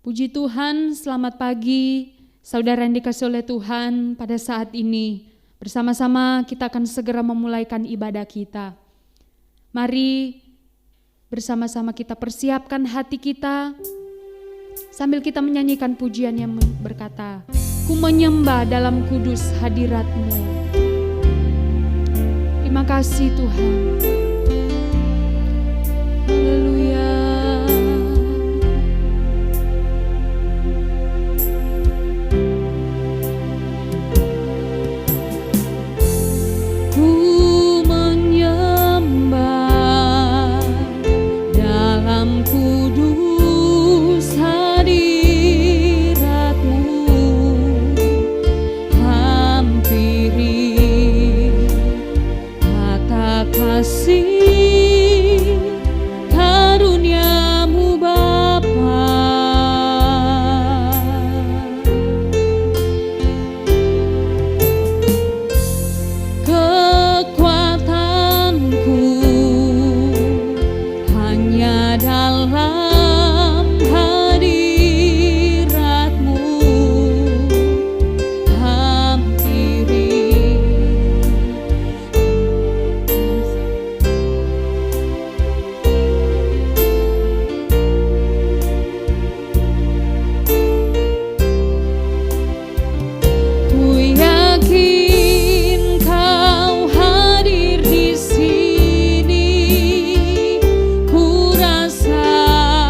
Puji Tuhan, selamat pagi saudara yang dikasihi oleh Tuhan. Pada saat ini bersama-sama kita akan segera memulaikan ibadah kita. Mari bersama-sama kita persiapkan hati kita sambil kita menyanyikan pujian yang berkata, Ku menyembah dalam kudus hadirat-Mu. Terima kasih Tuhan. Haleluya. Ku rasa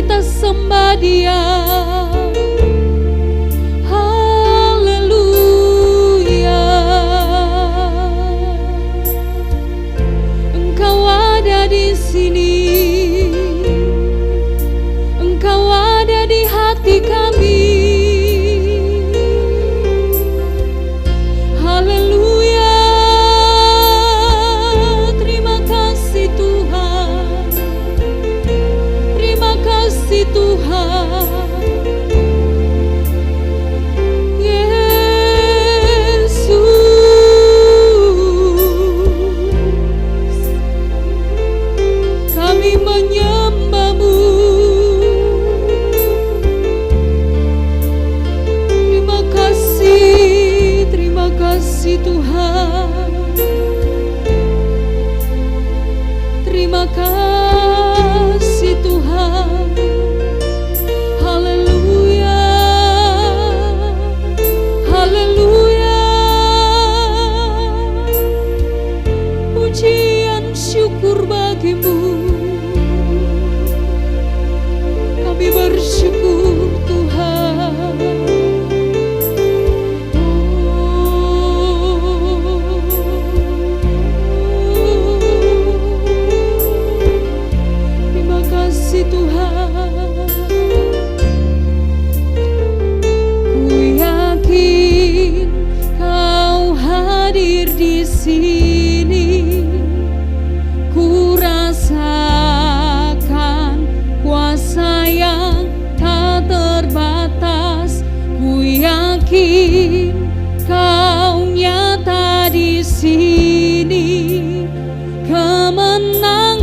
kita sembah Dia. Haleluya. Engkau ada di sini, Engkau ada di hati kami. Haleluya. Terima kasih Tuhan, terima kasih Tuhan. Yesus, kami menyembah-Mu. Terima kasih Tuhan. Terima kasih Tuhan. Haleluya. Haleluya. Pujian syukur bagi-Mu. Kami bersyukur Tuhan. Tuhan, ku yakin Kau hadir di sini. Ku rasakan kuasa yang tak terbatas. Ku yakin Kau nyata di sini. Kemenangan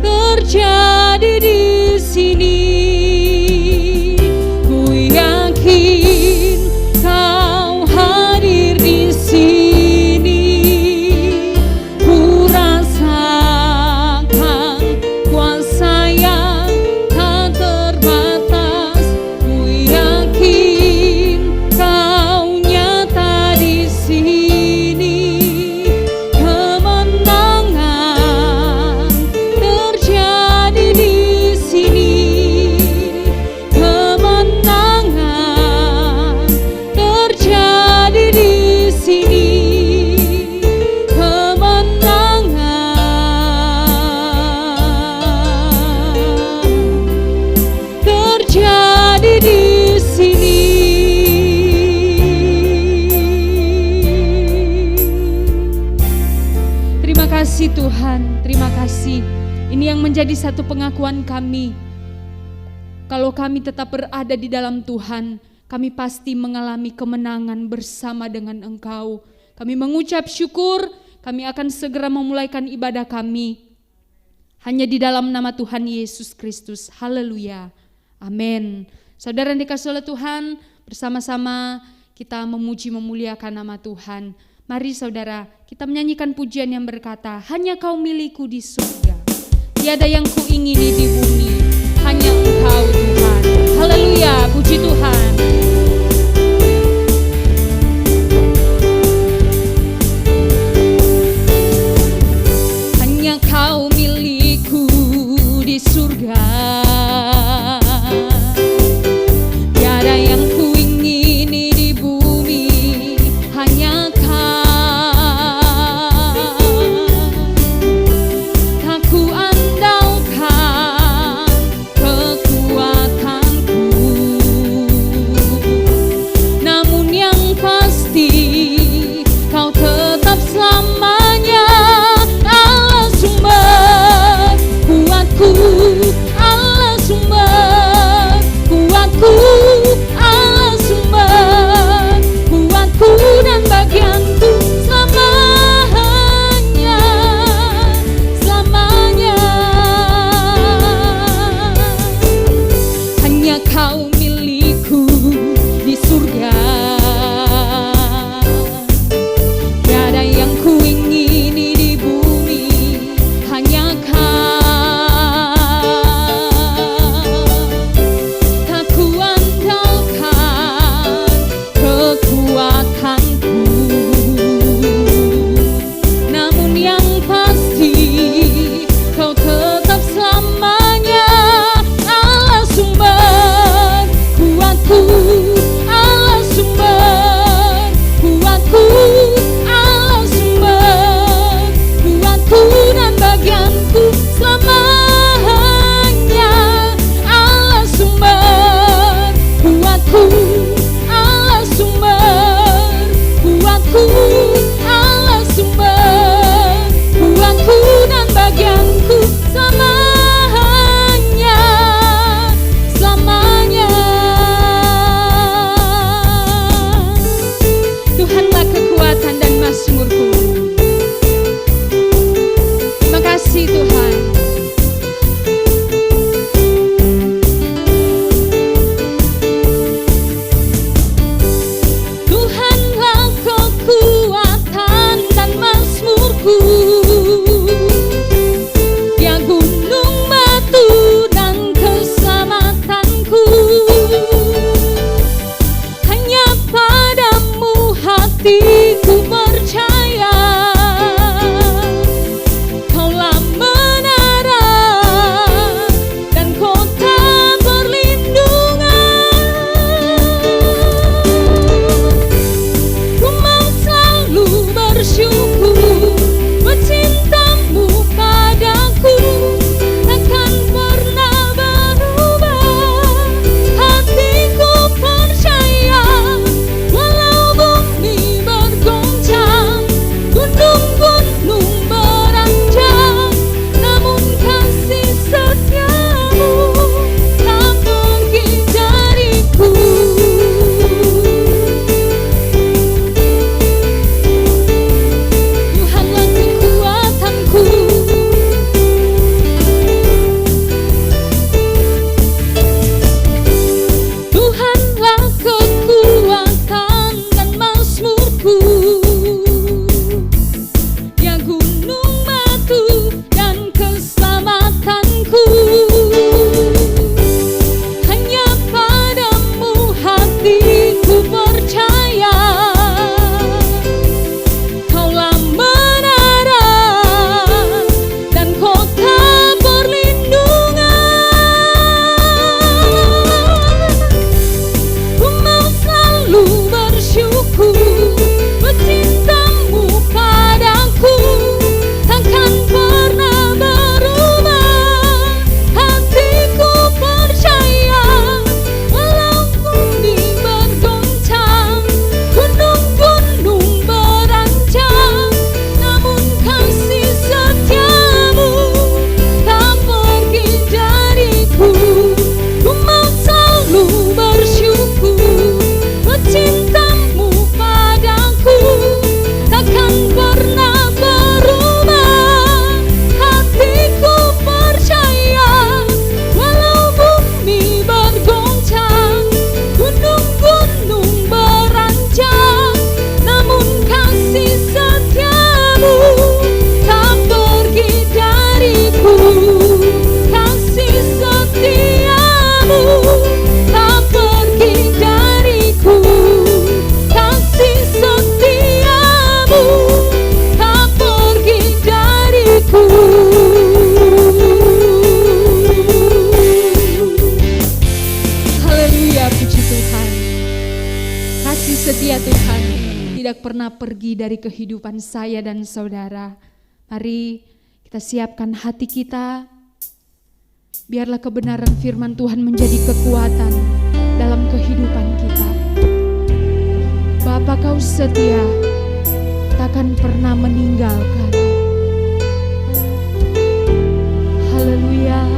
terjadi di sini. Ku yakin Kau hadir di sini. Ku rasakan kuasa yang tak terbatas. Ku yakin Kau nyata di sini. Kemenangan terjadi di sini. Kemenangan terjadi di sini. Kemenangan terjadi di sini. Terima kasih Tuhan, terima kasih. Ini yang menjadi satu pengakuan kami. Kalau kami tetap berada di dalam Tuhan, kami pasti mengalami kemenangan bersama dengan Engkau. Kami mengucap syukur, kami akan segera memulaikan ibadah kami. Hanya di dalam nama Tuhan Yesus Kristus. Haleluya. Amin. Saudara yang dikasihi oleh Tuhan, bersama-sama kita memuji memuliakan nama Tuhan. Mari saudara, kita menyanyikan pujian yang berkata, hanya Kau milikku di surga. Tiada yang kuingini di bumi, hanya Engkau Tuhan. Haleluya, puji Tuhan. Hanya Kau milikku di surga. Tiada yang kuingini di bumi, hanya Kau. Tak ku andalkan kekuatan pernah pergi dari kehidupan saya dan saudara. Mari kita siapkan hati kita. Biarlah kebenaran firman Tuhan menjadi kekuatan dalam kehidupan kita. Bapa, Kau setia, takkan pernah meninggalkan. Haleluya.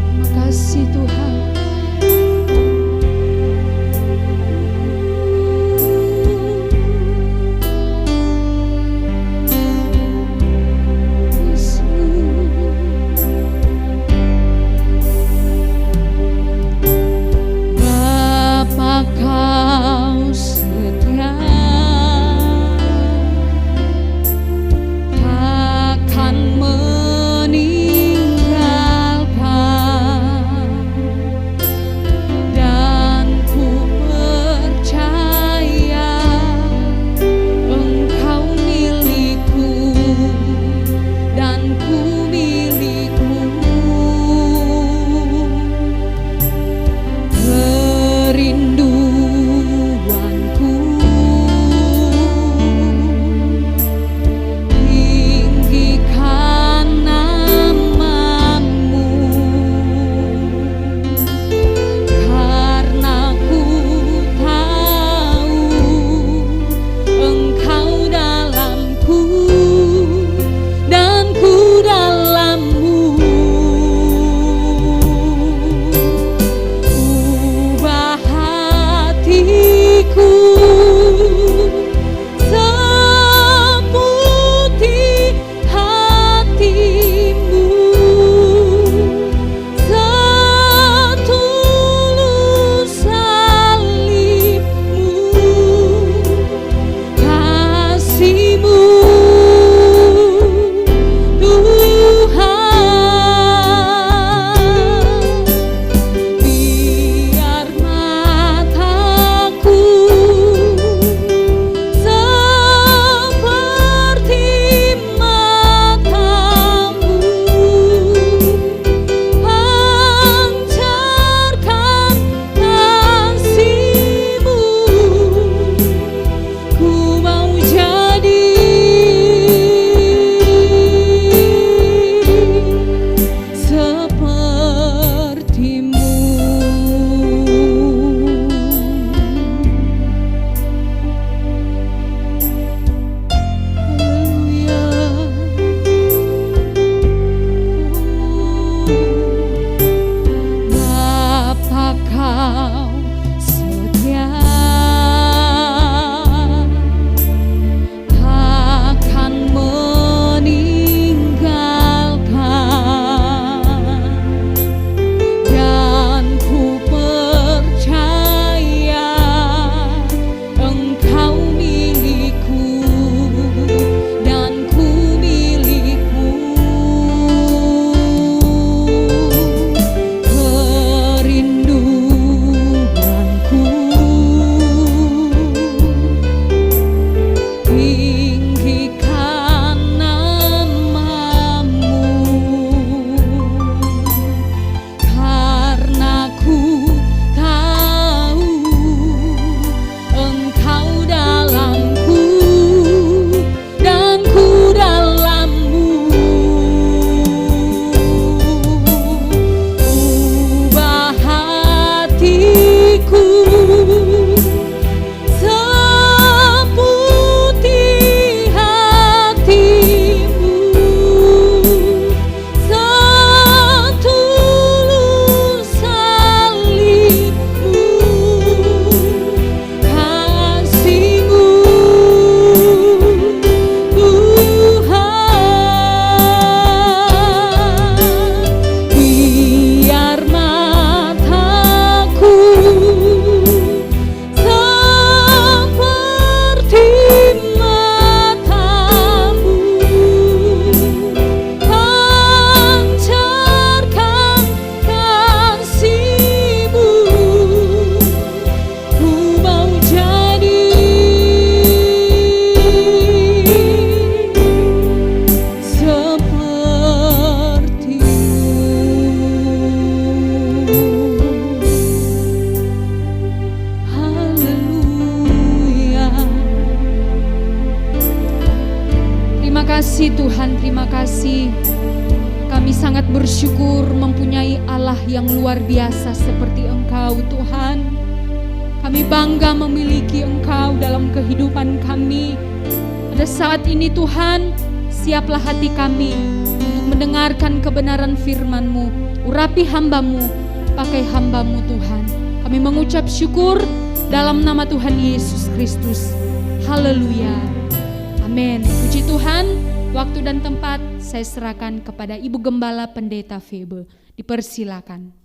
Terima kasih Tuhan. Bapa, Kau setia, kasih Tuhan, terima kasih. Kami sangat bersyukur mempunyai Allah yang luar biasa seperti Engkau Tuhan. Kami bangga memiliki Engkau dalam kehidupan kami. Pada saat ini Tuhan, siaplah hati kami untuk mendengarkan kebenaran firman-Mu. Urapi hamba-Mu, pakai hamba-Mu Tuhan. Kami mengucap syukur dalam nama Tuhan Yesus Kristus. Haleluya. Amin. Puji Tuhan, waktu dan tempat saya serahkan kepada Ibu Gembala Pendeta Febe. Dipersilakan.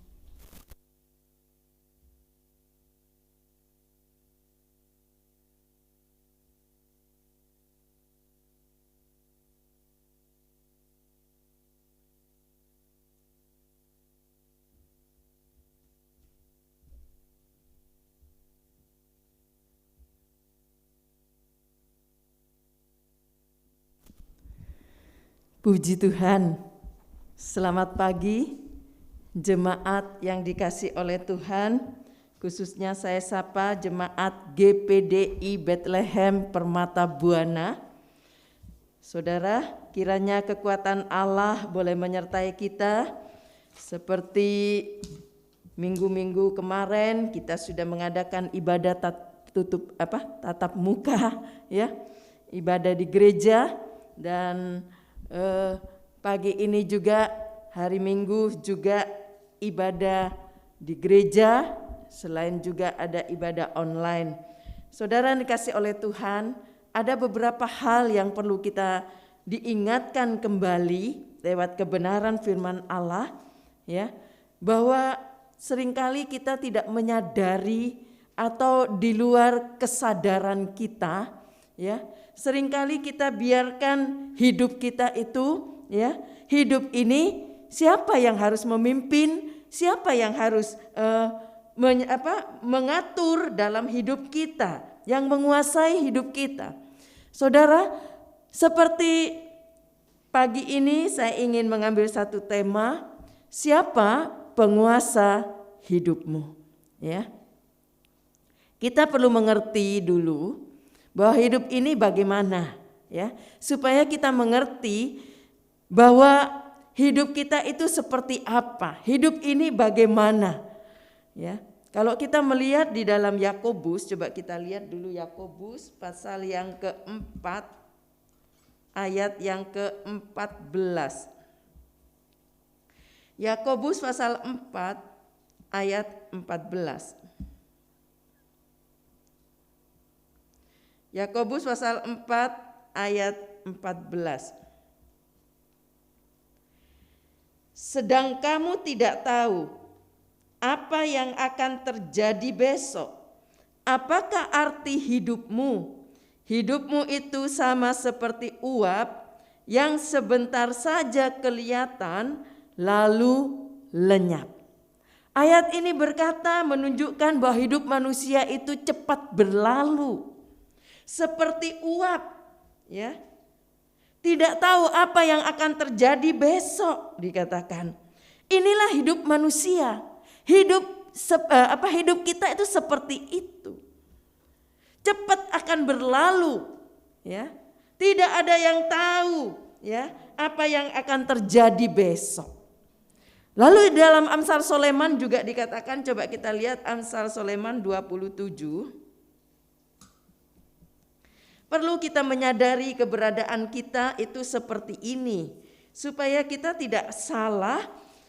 Puji Tuhan, selamat pagi jemaat yang dikasih oleh Tuhan, khususnya saya sapa jemaat GPDI Bethlehem Permata Buana. Saudara, kiranya kekuatan Allah boleh menyertai kita seperti minggu-minggu kemarin kita sudah mengadakan ibadah tatap muka ya, ibadah di gereja, dan pagi ini juga hari Minggu juga ibadah di gereja, selain juga ada ibadah online. Saudara dikasih oleh Tuhan, ada beberapa hal yang perlu kita diingatkan kembali lewat kebenaran firman Allah ya, bahwa seringkali kita tidak menyadari atau di luar kesadaran kita ya. Seringkali kita biarkan hidup kita itu ya, hidup ini siapa yang harus memimpin, siapa yang harus mengatur dalam hidup kita, yang menguasai hidup kita. Saudara, seperti pagi ini saya ingin mengambil satu tema, siapa penguasa hidupmu ya. Kita perlu mengerti dulu bahwa hidup ini bagaimana ya, supaya kita mengerti bahwa hidup kita itu seperti apa, hidup ini bagaimana ya. Kalau kita melihat di dalam Yakobus, coba kita lihat dulu Yakobus pasal yang keempat ayat yang ke-14. Yakobus pasal 4 ayat 14. Yakobus pasal 4 ayat 14. Sedang kamu tidak tahu apa yang akan terjadi besok. Apakah arti hidupmu? Hidupmu itu sama seperti uap yang sebentar saja kelihatan lalu lenyap. Ayat ini berkata menunjukkan bahwa hidup manusia itu cepat berlalu. Seperti uap ya, tidak tahu apa yang akan terjadi besok dikatakan. Inilah hidup manusia, hidup kita itu seperti itu, cepat akan berlalu ya. Tidak ada yang tahu ya apa yang akan terjadi besok. Lalu dalam Amsal Soleman juga dikatakan, coba kita lihat Amsal Soleman 27. Perlu kita menyadari keberadaan kita itu seperti ini, supaya kita tidak salah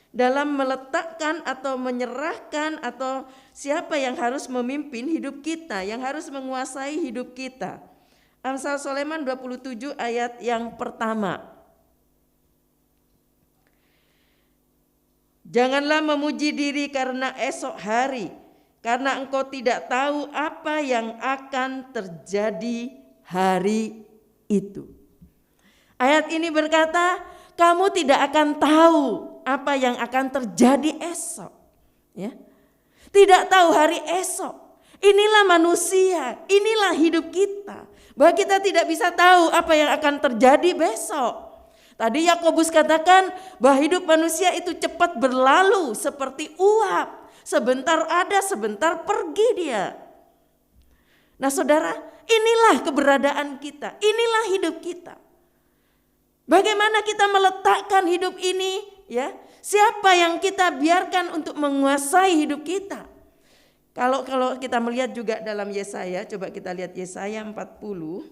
dalam meletakkan atau menyerahkan atau siapa yang harus memimpin hidup kita, yang harus menguasai hidup kita. Amsal Soleman 27 ayat yang pertama. Janganlah memuji diri karena esok hari, karena engkau tidak tahu apa yang akan terjadi hari itu. Ayat ini berkata, kamu tidak akan tahu apa yang akan terjadi esok. Ya. Tidak tahu hari esok. Inilah manusia, inilah hidup kita. Bahwa kita tidak bisa tahu apa yang akan terjadi besok. Tadi Yakobus katakan bahwa hidup manusia itu cepat berlalu seperti uap. Sebentar ada, sebentar pergi dia. Nah saudara, inilah keberadaan kita, inilah hidup kita. Bagaimana kita meletakkan hidup ini, ya? Siapa yang kita biarkan untuk menguasai hidup kita? Kalau kita melihat juga dalam Yesaya, coba kita lihat Yesaya 40.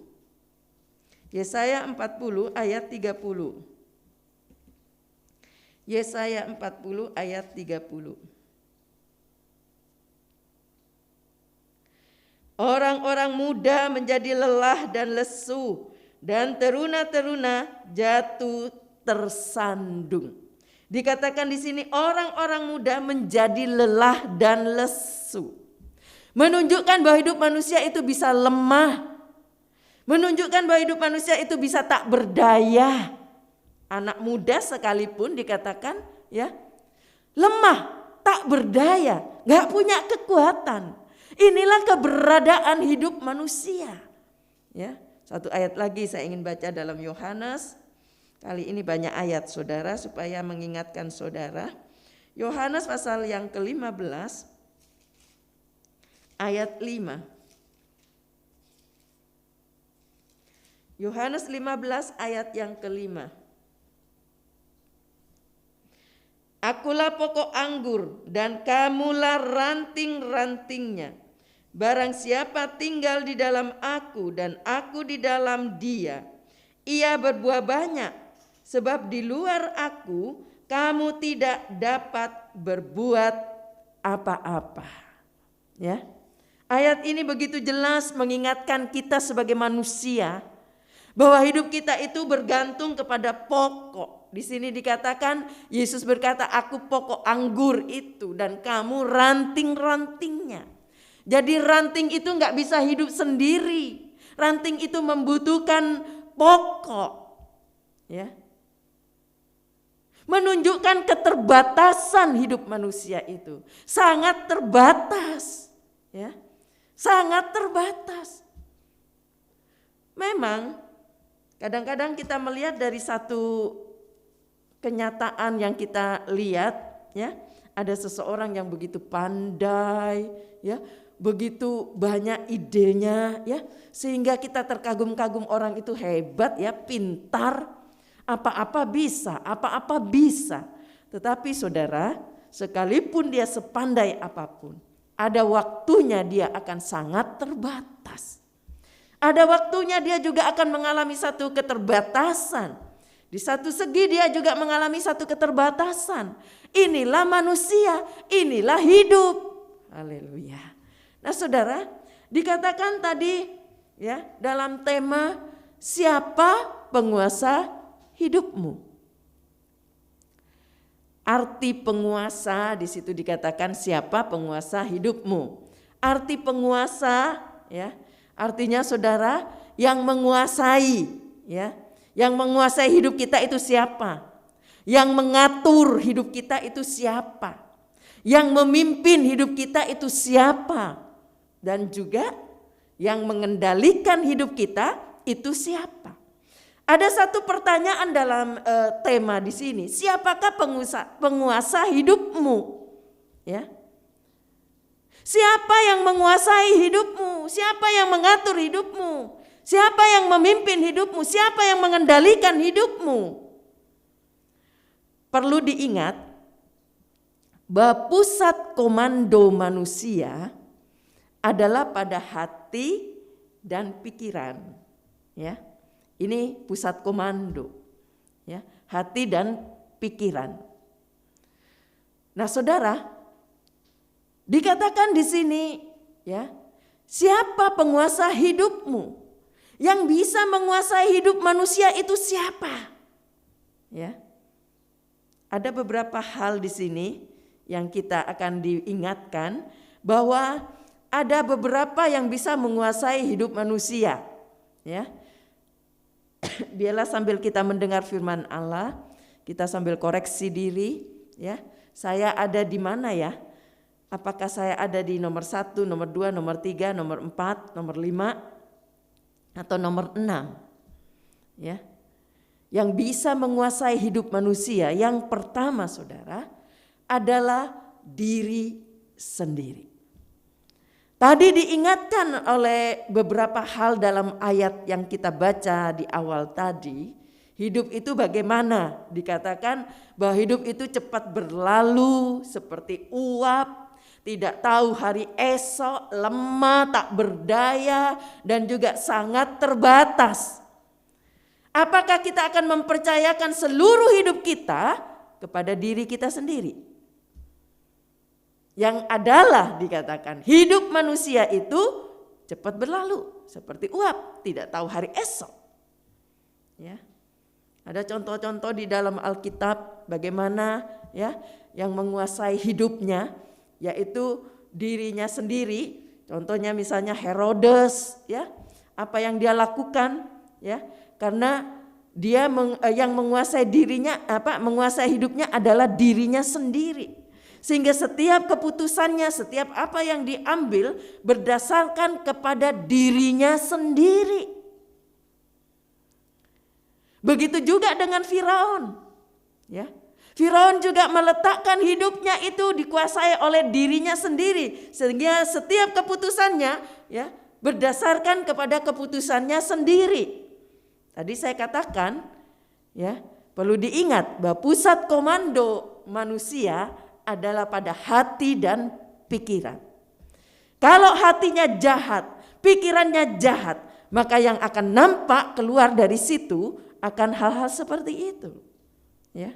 Yesaya 40 ayat 30. Yesaya 40 ayat 30. Orang-orang muda menjadi lelah dan lesu, dan teruna-teruna jatuh tersandung. Dikatakan di sini orang-orang muda menjadi lelah dan lesu. Menunjukkan bahwa hidup manusia itu bisa lemah. Menunjukkan bahwa hidup manusia itu bisa tak berdaya. Anak muda sekalipun dikatakan ya lemah, tak berdaya, gak punya kekuatan. Inilah keberadaan hidup manusia. Ya, satu ayat lagi saya ingin baca dalam Yohanes. Kali ini banyak ayat saudara supaya mengingatkan saudara. Yohanes pasal yang ke-15 ayat 5. Yohanes 15 ayat yang ke-5. Akulah pokok anggur dan kamulah ranting-rantingnya. Barang siapa tinggal di dalam aku dan aku di dalam dia, ia berbuah banyak. Sebab di luar aku kamu tidak dapat berbuat apa-apa. Ya. Ayat ini begitu jelas mengingatkan kita sebagai manusia bahwa hidup kita itu bergantung kepada pokok. Di sini dikatakan Yesus berkata, aku pokok anggur itu dan kamu ranting-rantingnya. Jadi ranting itu nggak bisa hidup sendiri. Ranting itu membutuhkan pokok. Ya. Menunjukkan keterbatasan hidup manusia itu. Sangat terbatas. Ya. Sangat terbatas. Memang kadang-kadang kita melihat dari satu kenyataan yang kita lihat, ya, ada seseorang yang begitu pandai, ya, begitu banyak idenya, ya, sehingga kita terkagum-kagum orang itu hebat, ya, pintar, apa-apa bisa, apa-apa bisa. Tetapi saudara, sekalipun dia sepandai apapun, ada waktunya dia akan sangat terbatas. Ada waktunya dia juga akan mengalami satu keterbatasan. Di satu segi dia juga mengalami satu keterbatasan. Inilah manusia, inilah hidup. Haleluya. Nah saudara, dikatakan tadi ya dalam tema siapa penguasa hidupmu. Arti penguasa di situ dikatakan siapa penguasa hidupmu. Arti penguasa ya, artinya saudara yang menguasai ya. Yang menguasai hidup kita itu siapa? Yang mengatur hidup kita itu siapa? Yang memimpin hidup kita itu siapa? Dan juga yang mengendalikan hidup kita itu siapa? Ada satu pertanyaan dalam tema di sini. Siapakah penguasa hidupmu? Ya. Siapa yang menguasai hidupmu? Siapa yang mengatur hidupmu? Siapa yang memimpin hidupmu? Siapa yang mengendalikan hidupmu? Perlu diingat bahwa pusat komando manusia adalah pada hati dan pikiran. Ya, ini pusat komando. Ya, hati dan pikiran. Nah, saudara, dikatakan di sini, ya, siapa penguasa hidupmu? Yang bisa menguasai hidup manusia itu siapa? Ya. Ada beberapa hal di sini yang kita akan diingatkan bahwa ada beberapa yang bisa menguasai hidup manusia. Ya. Biarlah sambil kita mendengar firman Allah, kita sambil koreksi diri, ya. Saya ada di mana ya? Apakah saya ada di nomor 1, nomor 2, nomor 3, nomor 4, nomor 5? Atau nomor 6, ya, yang bisa menguasai hidup manusia. Yang pertama saudara adalah diri sendiri. Tadi diingatkan oleh beberapa hal dalam ayat yang kita baca di awal tadi, Hidup itu bagaimana? Dikatakan bahwa hidup itu cepat berlalu seperti uap, tidak tahu hari esok, lemah, tak berdaya, dan juga sangat terbatas. Apakah kita akan mempercayakan seluruh hidup kita kepada diri kita sendiri? Yang adalah dikatakan hidup manusia itu cepat berlalu seperti uap, tidak tahu hari esok. Ya. Ada contoh-contoh di dalam Alkitab bagaimana ya yang menguasai hidupnya, yaitu dirinya sendiri. Contohnya misalnya Herodes, ya, apa yang dia lakukan, ya, karena dia yang menguasai dirinya, menguasai hidupnya adalah dirinya sendiri. Sehingga setiap keputusannya, setiap apa yang diambil berdasarkan kepada dirinya sendiri. Begitu juga dengan Firaun, ya. Firaun juga meletakkan hidupnya itu dikuasai oleh dirinya sendiri, sehingga setiap keputusannya, ya, berdasarkan kepada keputusannya sendiri. Tadi saya katakan, ya, perlu diingat bahwa pusat komando manusia adalah pada hati dan pikiran. Kalau hatinya jahat, pikirannya jahat, maka yang akan nampak keluar dari situ akan hal-hal seperti itu, ya,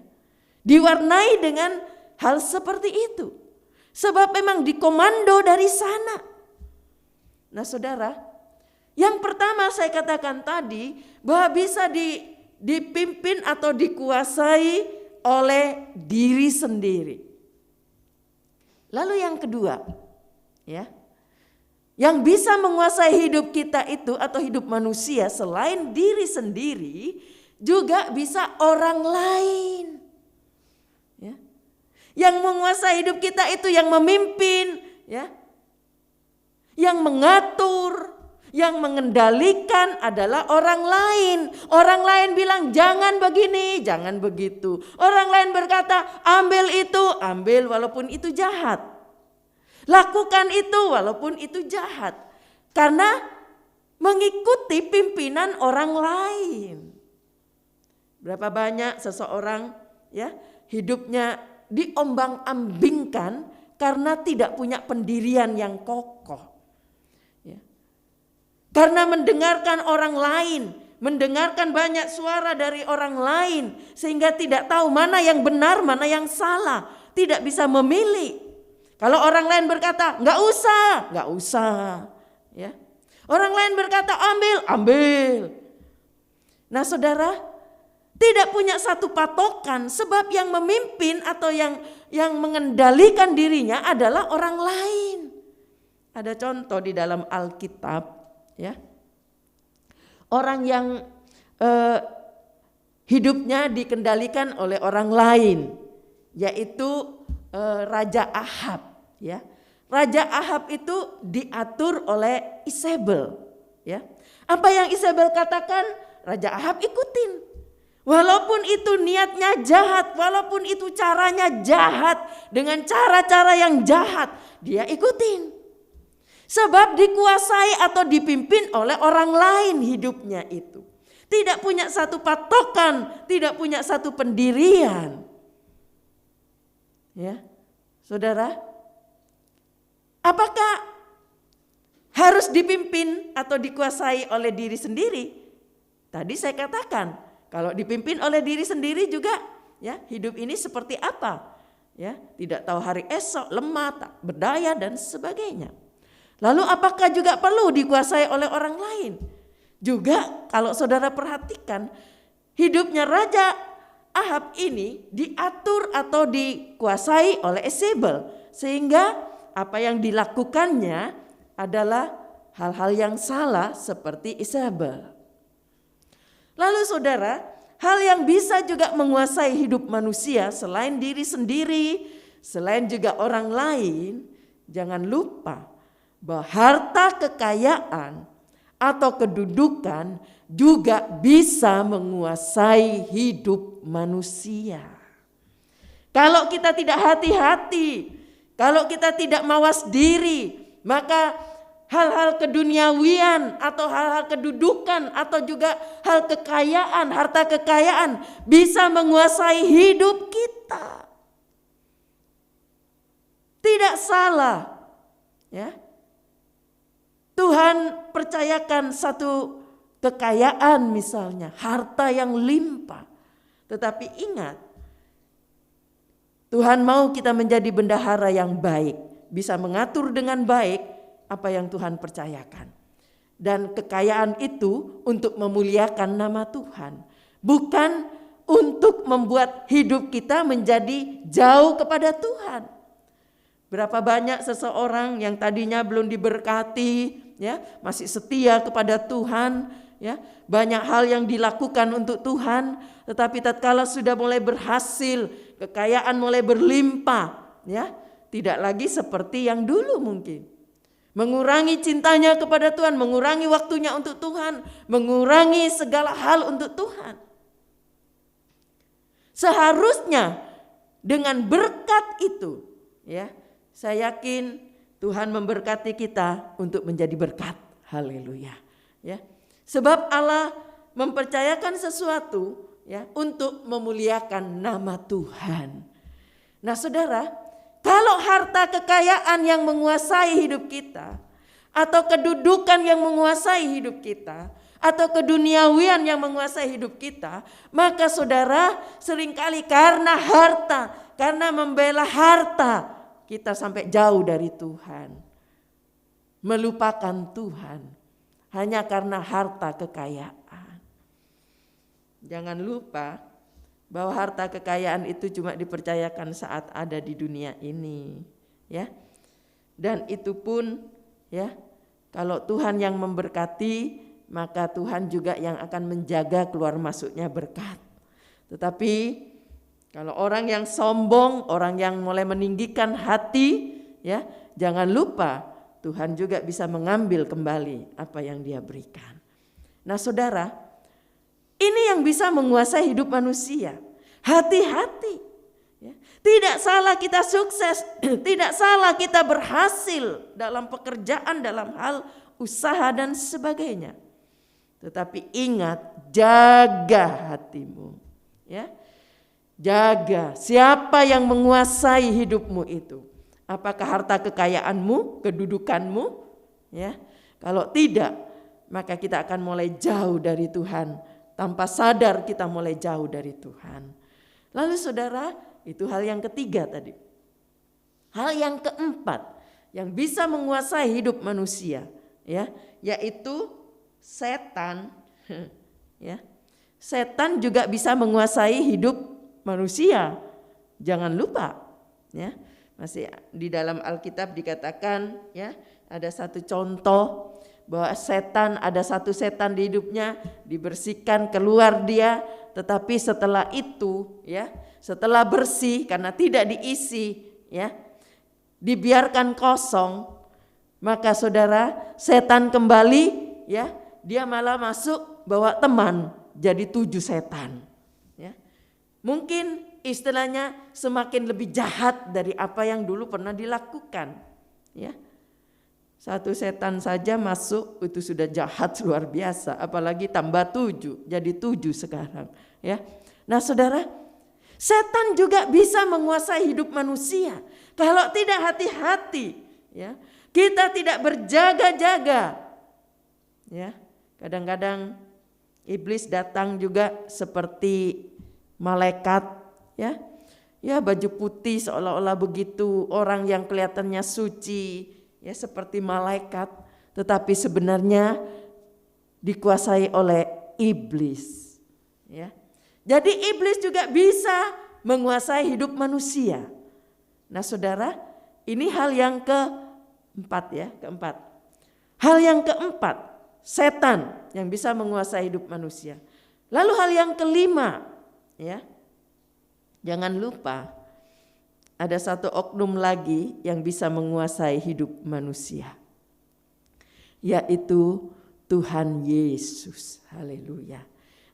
diwarnai dengan hal seperti itu, sebab memang dikomando dari sana. Nah saudara, yang pertama saya katakan tadi bahwa bisa dipimpin atau dikuasai oleh diri sendiri. Lalu yang kedua, ya, yang bisa menguasai hidup kita itu atau hidup manusia selain diri sendiri, juga bisa orang lain. Ya. Yang menguasai hidup kita itu yang memimpin, ya. Yang mengatur, yang mengendalikan adalah orang lain. Orang lain bilang jangan begini, jangan begitu. Orang lain berkata ambil itu, ambil walaupun itu jahat. Lakukan itu walaupun itu jahat. Karena mengikuti pimpinan orang lain. Berapa banyak seseorang, ya, hidupnya diombang-ambingkan karena tidak punya pendirian yang kokoh. Ya. Karena mendengarkan orang lain, mendengarkan banyak suara dari orang lain, sehingga tidak tahu mana yang benar, mana yang salah, tidak bisa memilih. Kalau orang lain berkata nggak usah, ya. Orang lain berkata ambil. Nah saudara, tidak punya satu patokan, sebab yang memimpin atau yang mengendalikan dirinya adalah orang lain. Ada contoh di dalam Alkitab, ya. Orang yang hidupnya dikendalikan oleh orang lain, yaitu Raja Ahab, ya. Raja Ahab itu diatur oleh Isabel, ya. Apa yang Isabel katakan, Raja Ahab ikutin. Walaupun itu niatnya jahat, walaupun itu caranya jahat, dengan cara-cara yang jahat, dia ikutin. Sebab dikuasai atau dipimpin oleh orang lain hidupnya itu. Tidak punya satu patokan, tidak punya satu pendirian. Ya, saudara, apakah harus dipimpin atau dikuasai oleh diri sendiri? Tadi saya katakan, kalau dipimpin oleh diri sendiri juga, ya, hidup ini seperti apa? Ya, tidak tahu hari esok, lemah, tak berdaya dan sebagainya. Lalu apakah juga perlu dikuasai oleh orang lain? Juga kalau saudara perhatikan, hidupnya Raja Ahab ini diatur atau dikuasai oleh Isabel, sehingga apa yang dilakukannya adalah hal-hal yang salah seperti Isabel. Lalu saudara, hal yang bisa juga menguasai hidup manusia selain diri sendiri, selain juga orang lain, jangan lupa bahwa harta kekayaan atau kedudukan juga bisa menguasai hidup manusia. Kalau kita tidak hati-hati, kalau kita tidak mawas diri, maka hal-hal keduniawian atau hal-hal kedudukan atau juga hal kekayaan, harta kekayaan bisa menguasai hidup kita. Tidak salah, ya. Tuhan percayakan satu kekayaan misalnya, harta yang limpah. Tetapi ingat, Tuhan mau kita menjadi bendahara yang baik, bisa mengatur dengan baik apa yang Tuhan percayakan. Dan kekayaan itu untuk memuliakan nama Tuhan, bukan untuk membuat hidup kita menjadi jauh kepada Tuhan. Berapa banyak seseorang yang tadinya belum diberkati, ya, masih setia kepada Tuhan, ya, banyak hal yang dilakukan untuk Tuhan, tetapi tatkala sudah mulai berhasil, kekayaan mulai berlimpah, ya, tidak lagi seperti yang dulu mungkin. Mengurangi cintanya kepada Tuhan, mengurangi waktunya untuk Tuhan, mengurangi segala hal untuk Tuhan. Seharusnya dengan berkat itu, ya, saya yakin Tuhan memberkati kita untuk menjadi berkat. Haleluya, ya. Sebab Allah mempercayakan sesuatu, ya, untuk memuliakan nama Tuhan. Nah, Saudara, kalau harta kekayaan yang menguasai hidup kita, atau kedudukan yang menguasai hidup kita, atau keduniawian yang menguasai hidup kita, maka saudara seringkali karena harta, karena membela harta, kita sampai jauh dari Tuhan. Melupakan Tuhan hanya karena harta kekayaan. Jangan lupa bahwa harta kekayaan itu cuma dipercayakan saat ada di dunia ini, ya. Dan itu pun, ya, kalau Tuhan yang memberkati, maka Tuhan juga yang akan menjaga keluar masuknya berkat. Tetapi kalau orang yang sombong, orang yang mulai meninggikan hati, ya, jangan lupa Tuhan juga bisa mengambil kembali apa yang Dia berikan. Nah, Saudara, ini yang bisa menguasai hidup manusia. Hati-hati. Ya. Tidak salah kita sukses, tidak salah kita berhasil dalam pekerjaan, dalam hal usaha dan sebagainya. Tetapi ingat, jaga hatimu. Ya. Jaga siapa yang menguasai hidupmu itu. Apakah harta kekayaanmu, kedudukanmu? Ya. Kalau tidak, maka kita akan mulai jauh dari Tuhan. Tanpa sadar kita mulai jauh dari Tuhan. Lalu saudara, itu hal yang ketiga tadi. Hal yang keempat yang bisa menguasai hidup manusia, ya, yaitu setan. Ya. Setan juga bisa menguasai hidup manusia. Jangan lupa, ya. Masih di dalam Alkitab dikatakan, ya, ada satu contoh bahwa setan, ada satu setan di hidupnya, dibersihkan, keluar dia, tetapi setelah itu, ya, setelah bersih karena tidak diisi, ya, dibiarkan kosong, maka saudara, setan kembali, ya, dia malah masuk bawa teman, jadi 7 setan, ya. Mungkin istilahnya semakin lebih jahat dari apa yang dulu pernah dilakukan, ya. Satu setan saja masuk itu sudah jahat luar biasa, apalagi tambah 7, jadi 7 sekarang, ya. Nah, saudara, setan juga bisa menguasai hidup manusia kalau tidak hati-hati, ya. Kita tidak berjaga-jaga, ya. Kadang-kadang iblis datang juga seperti malaikat, ya. Ya, baju putih seolah-olah begitu, orang yang kelihatannya suci, ya, seperti malaikat, tetapi sebenarnya dikuasai oleh iblis, ya. Jadi iblis juga bisa menguasai hidup manusia. Nah, saudara, ini hal yang keempat, ya, keempat. Hal yang keempat, setan yang bisa menguasai hidup manusia. Lalu hal yang kelima, ya, jangan lupa ada satu oknum lagi yang bisa menguasai hidup manusia, yaitu Tuhan Yesus. Haleluya.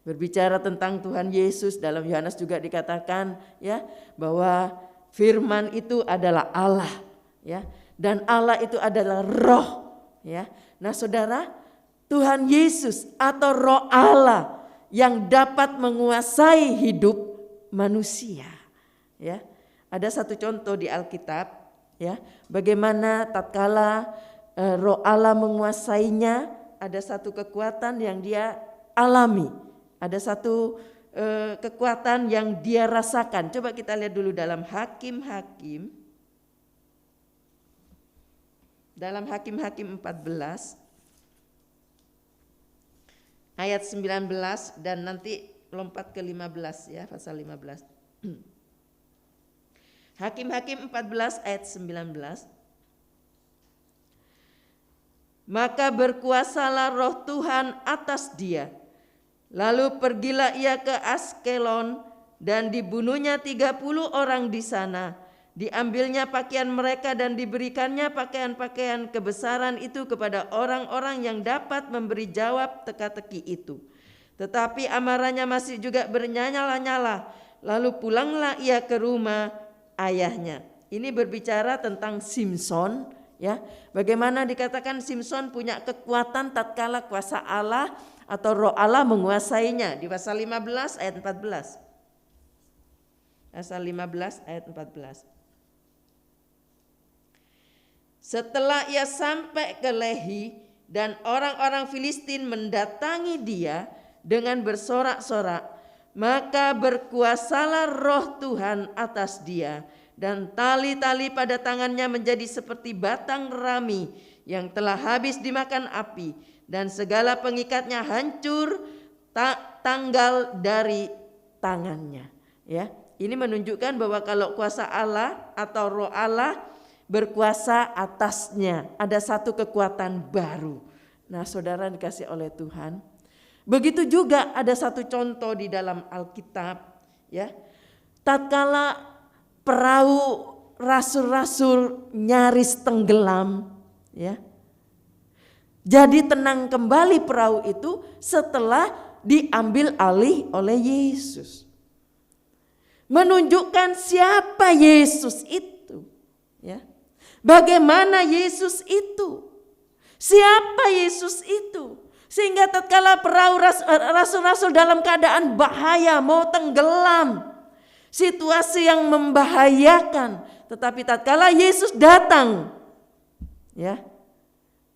Berbicara tentang Tuhan Yesus, dalam Yohanes juga dikatakan, ya, bahwa firman itu adalah Allah, ya, dan Allah itu adalah roh, Ya. Nah, Saudara, Tuhan Yesus atau Roh Allah yang dapat menguasai hidup manusia. Ya. Ada satu contoh di Alkitab, ya, bagaimana tatkala Roh Allah menguasainya, ada satu kekuatan yang dia alami, ada satu kekuatan yang dia rasakan. Coba kita lihat dulu dalam Hakim-Hakim. Dalam Hakim-Hakim 14 ayat 19 dan nanti lompat ke 15 ya, pasal 15. Hakim-Hakim 14 ayat 19. Maka berkuasalah Roh Tuhan atas dia. Lalu pergilah ia ke Askelon dan dibunuhnya 30 orang di sana. Diambilnya pakaian mereka dan diberikannya pakaian-pakaian kebesaran itu kepada orang-orang yang dapat memberi jawab teka-teki itu. Tetapi amarahnya masih juga bernyala-nyala. Lalu pulanglah ia ke rumah ayahnya. Ini berbicara tentang Simson, ya. Bagaimana dikatakan Simson punya kekuatan tatkala kuasa Allah atau Roh Allah menguasainya di pasal 15 ayat 14. Pasal 15 ayat 14. Setelah ia sampai ke Lehi dan orang-orang Filistin mendatangi dia dengan bersorak-sorak, maka berkuasalah Roh Tuhan atas dia dan tali-tali pada tangannya menjadi seperti batang rami yang telah habis dimakan api dan segala pengikatnya hancur tanggal dari tangannya. Ya, ini menunjukkan bahwa kalau kuasa Allah atau Roh Allah berkuasa atasnya, ada satu kekuatan baru. Nah, Saudara dikasih oleh Tuhan. Begitu juga ada satu contoh di dalam Alkitab, ya. Tatkala perahu rasul-rasul nyaris tenggelam, ya. Jadi tenang kembali perahu itu setelah diambil alih oleh Yesus. Menunjukkan siapa Yesus itu, ya. Bagaimana Yesus itu? Siapa Yesus itu? Sehingga tatkala perahu rasul-rasul dalam keadaan bahaya, mau tenggelam, situasi yang membahayakan, tetapi tatkala Yesus datang, ya,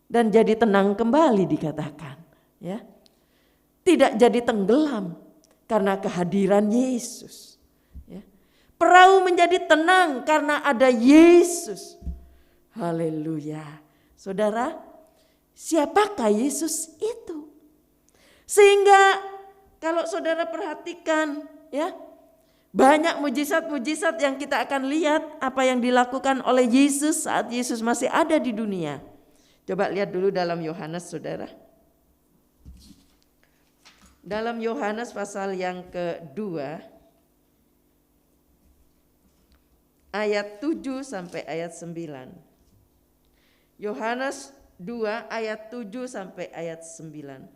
dan jadi tenang kembali dikatakan, ya, tidak jadi tenggelam karena kehadiran Yesus. Ya. Perahu menjadi tenang karena ada Yesus. Haleluya. Saudara, siapakah Yesus itu? Sehingga kalau saudara perhatikan, ya, banyak mujizat-mujizat yang kita akan lihat apa yang dilakukan oleh Yesus saat Yesus masih ada di dunia. Coba lihat dulu dalam Yohanes, saudara. Dalam Yohanes pasal yang kedua, ayat 7 sampai ayat 9. Yohanes 2 ayat 7 sampai ayat 9.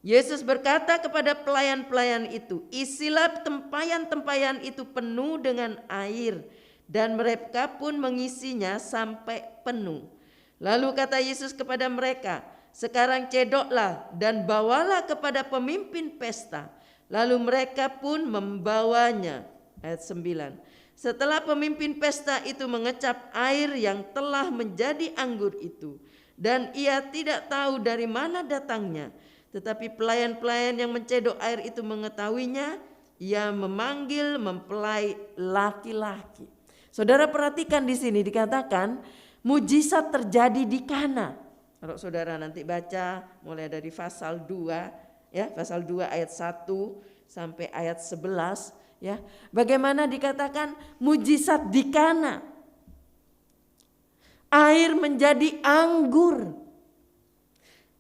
Yesus berkata kepada pelayan-pelayan itu, isilah tempayan-tempayan itu penuh dengan air, dan mereka pun mengisinya sampai penuh. Lalu kata Yesus kepada mereka, sekarang cedoklah dan bawalah kepada pemimpin pesta. Lalu mereka pun membawanya. Ayat 9. Setelah pemimpin pesta itu mengecap air yang telah menjadi anggur itu, dan ia tidak tahu dari mana datangnya, tetapi pelayan-pelayan yang mencedok air itu mengetahuinya, ia memanggil mempelai laki-laki. Saudara perhatikan di sini dikatakan mujizat terjadi di Kana. Kalau saudara nanti baca mulai dari pasal 2, ya, pasal 2 ayat 1 sampai ayat 11. Ya, bagaimana dikatakan mujizat di Kana? Air menjadi anggur.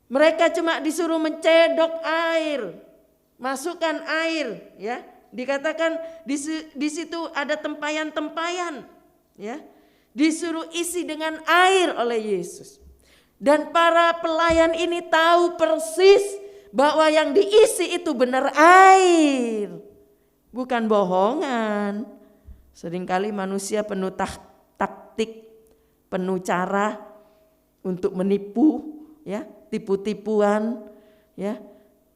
Mereka cuma disuruh mencedok air, masukkan air, ya. Dikatakan di situ ada tempayan-tempayan, ya. Disuruh isi dengan air oleh Yesus. Dan para pelayan ini tahu persis bahwa yang diisi itu benar air. Bukan bohongan. Seringkali manusia penuh taktik, penuh cara, untuk menipu, ya, tipu-tipuan, ya,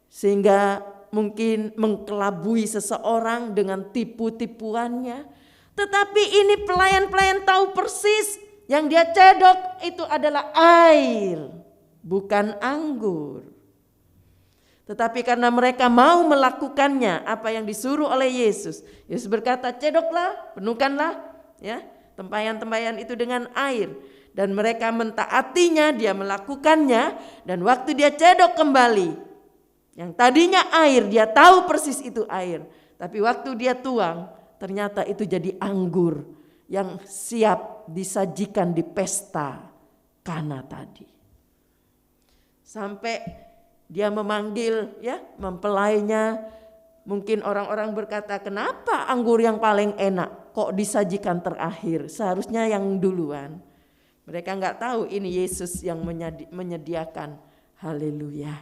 sehingga mungkin mengkelabui seseorang dengan tipu-tipuannya. Tetapi ini pelayan-pelayan tahu persis yang dia cedok itu adalah air, bukan anggur. Tetapi karena mereka mau melakukannya apa yang disuruh oleh Yesus, Yesus berkata, cedoklah, penuhkanlah, ya, tempayan-tempayan itu dengan air. Dan mereka mentaatinya, dia melakukannya, dan waktu dia cedok kembali, yang tadinya air, dia tahu persis itu air, tapi waktu dia tuang, ternyata itu jadi anggur yang siap disajikan di pesta Kana tadi. Sampai dia memanggil, ya, mempelainya. Mungkin orang-orang berkata, kenapa anggur yang paling enak kok disajikan terakhir? Seharusnya yang duluan. Mereka nggak tahu ini Yesus yang menyediakan. Haleluya,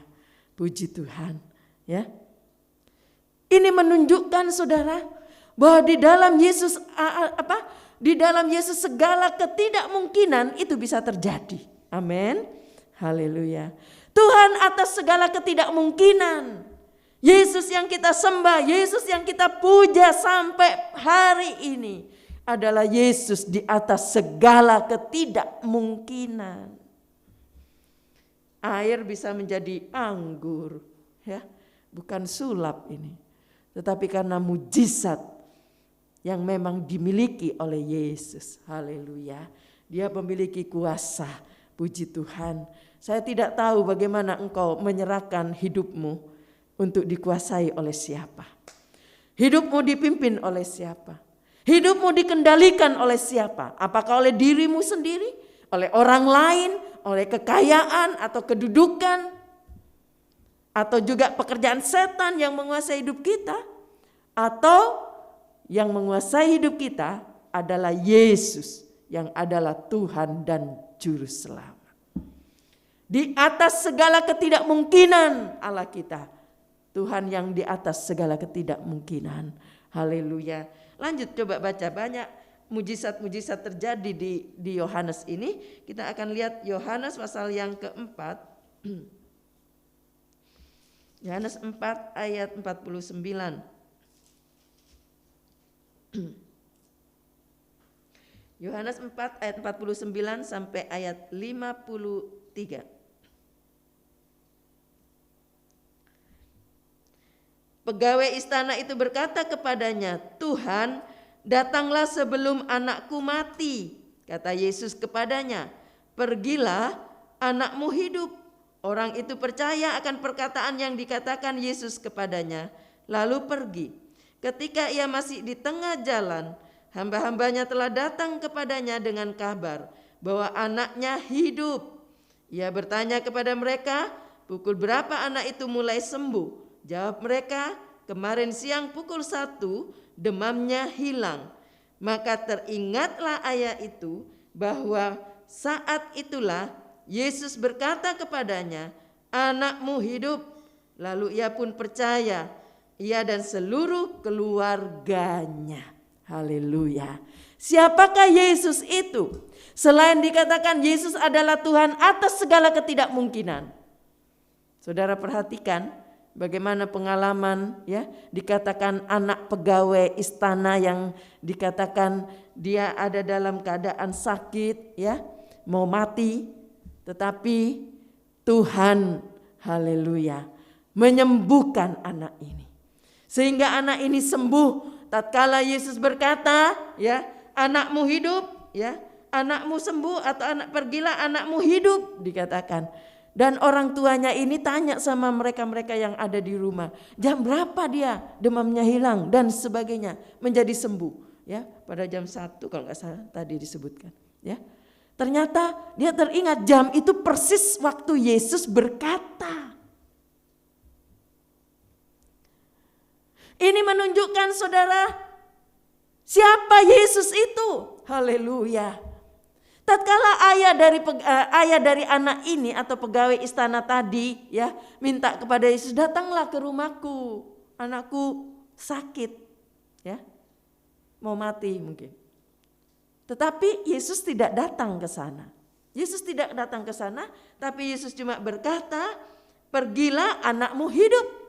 puji Tuhan. Ya, ini menunjukkan saudara bahwa di dalam Yesus di dalam Yesus segala ketidakmungkinan itu bisa terjadi. Amin. Haleluya. Tuhan atas segala ketidakmungkinan. Yesus yang kita sembah, Yesus yang kita puja sampai hari ini adalah Yesus di atas segala ketidakmungkinan. Air bisa menjadi anggur, ya, bukan sulap ini, tetapi karena mujizat yang memang dimiliki oleh Yesus. Haleluya. Dia memiliki kuasa. Puji Tuhan. Saya tidak tahu bagaimana engkau menyerahkan hidupmu untuk dikuasai oleh siapa. Hidupmu dipimpin oleh siapa? Hidupmu dikendalikan oleh siapa? Apakah oleh dirimu sendiri? Oleh orang lain? Oleh kekayaan atau kedudukan? Atau juga pekerjaan setan yang menguasai hidup kita? Atau yang menguasai hidup kita adalah Yesus yang adalah Tuhan dan Juru Selamat. Di atas segala ketidakmungkinan Allah kita. Tuhan yang di atas segala ketidakmungkinan. Haleluya. Lanjut coba baca, banyak mujizat-mujizat terjadi di Yohanes ini. Kita akan lihat Yohanes pasal yang keempat. Yohanes 4 ayat 49. Yohanes 4 ayat 49 sampai ayat 53. Pegawai istana itu berkata kepadanya, Tuhan, datanglah sebelum anakku mati. Kata Yesus kepadanya, pergilah, anakmu hidup. Orang itu percaya akan perkataan yang dikatakan Yesus kepadanya, lalu pergi. Ketika ia masih di tengah jalan, hamba-hambanya telah datang kepadanya dengan kabar bahwa anaknya hidup. Ia bertanya kepada mereka, pukul berapa anak itu mulai sembuh? Jawab mereka, kemarin siang pukul 1 demamnya hilang. Maka teringatlah ayat itu bahwa saat itulah Yesus berkata kepadanya, anakmu hidup. Lalu ia pun percaya, ia dan seluruh keluarganya. Haleluya. Siapakah Yesus itu? Selain dikatakan Yesus adalah Tuhan atas segala ketidakmungkinan. Saudara perhatikan bagaimana pengalaman, ya, dikatakan anak pegawai istana yang dikatakan dia ada dalam keadaan sakit, ya, mau mati, tetapi Tuhan, haleluya, menyembuhkan anak ini. Sehingga anak ini sembuh. Tatkala Yesus berkata, ya, anakmu hidup, ya, anakmu sembuh, atau pergilah anakmu hidup, dikatakan. Dan orang tuanya ini tanya sama mereka-mereka yang ada di rumah, jam berapa dia demamnya hilang dan sebagainya, menjadi sembuh, ya, pada jam 1 kalau nggak salah tadi disebutkan, ya. Ternyata dia teringat jam itu persis waktu Yesus berkata. Ini menunjukkan saudara siapa Yesus itu. Haleluya. Tatkala ayah dari anak ini atau pegawai istana tadi, ya, minta kepada Yesus, datanglah ke rumahku, anakku sakit, ya, mau mati mungkin. Tetapi Yesus tidak datang ke sana, Yesus tidak datang ke sana, tapi Yesus cuma berkata, pergilah, anakmu hidup.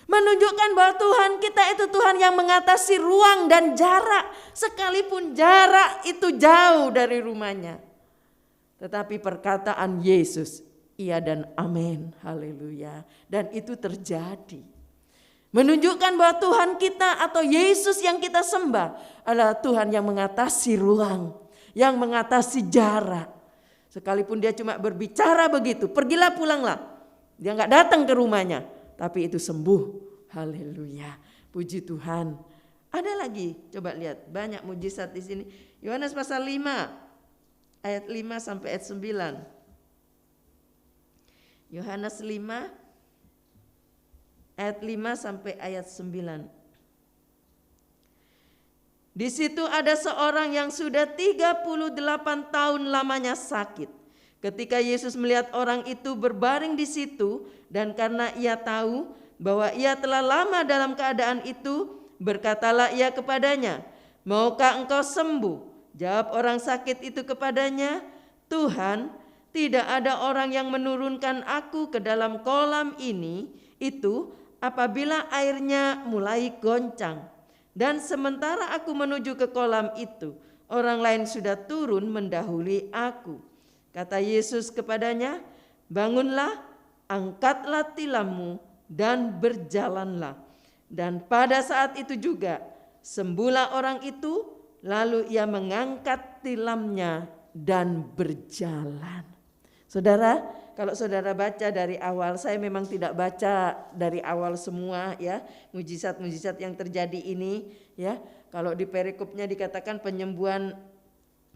Menunjukkan bahwa Tuhan kita itu Tuhan yang mengatasi ruang dan jarak. Sekalipun jarak itu jauh dari rumahnya. Tetapi perkataan Yesus, iya dan amin, haleluya. Dan itu terjadi. Menunjukkan bahwa Tuhan kita atau Yesus yang kita sembah adalah Tuhan yang mengatasi ruang, yang mengatasi jarak. Sekalipun dia cuma berbicara begitu, pergilah pulanglah. Dia gak datang ke rumahnya, tapi itu sembuh. Haleluya, puji Tuhan. Ada lagi, coba lihat, banyak mujizat di sini. Yohanes pasal 5. Ayat 5 sampai ayat 9. Yohanes 5 ayat 5 sampai ayat 9. Di situ ada seorang yang sudah 38 tahun lamanya sakit. Ketika Yesus melihat orang itu berbaring di situ dan karena ia tahu bahwa ia telah lama dalam keadaan itu, berkatalah ia kepadanya, "Maukah engkau sembuh?" Jawab orang sakit itu kepadanya, "Tuhan, tidak ada orang yang menurunkan aku ke dalam kolam ini itu apabila airnya mulai goncang. Dan sementara aku menuju ke kolam itu, orang lain sudah turun mendahului aku." Kata Yesus kepadanya, "Bangunlah, angkatlah tilammu dan berjalanlah." Dan pada saat itu juga sembuhlah orang itu. Lalu ia mengangkat tilamnya dan berjalan. Saudara, kalau saudara baca dari awal, saya memang tidak baca dari awal semua ya, mujizat-mujizat yang terjadi ini ya. Kalau di perikopnya dikatakan penyembuhan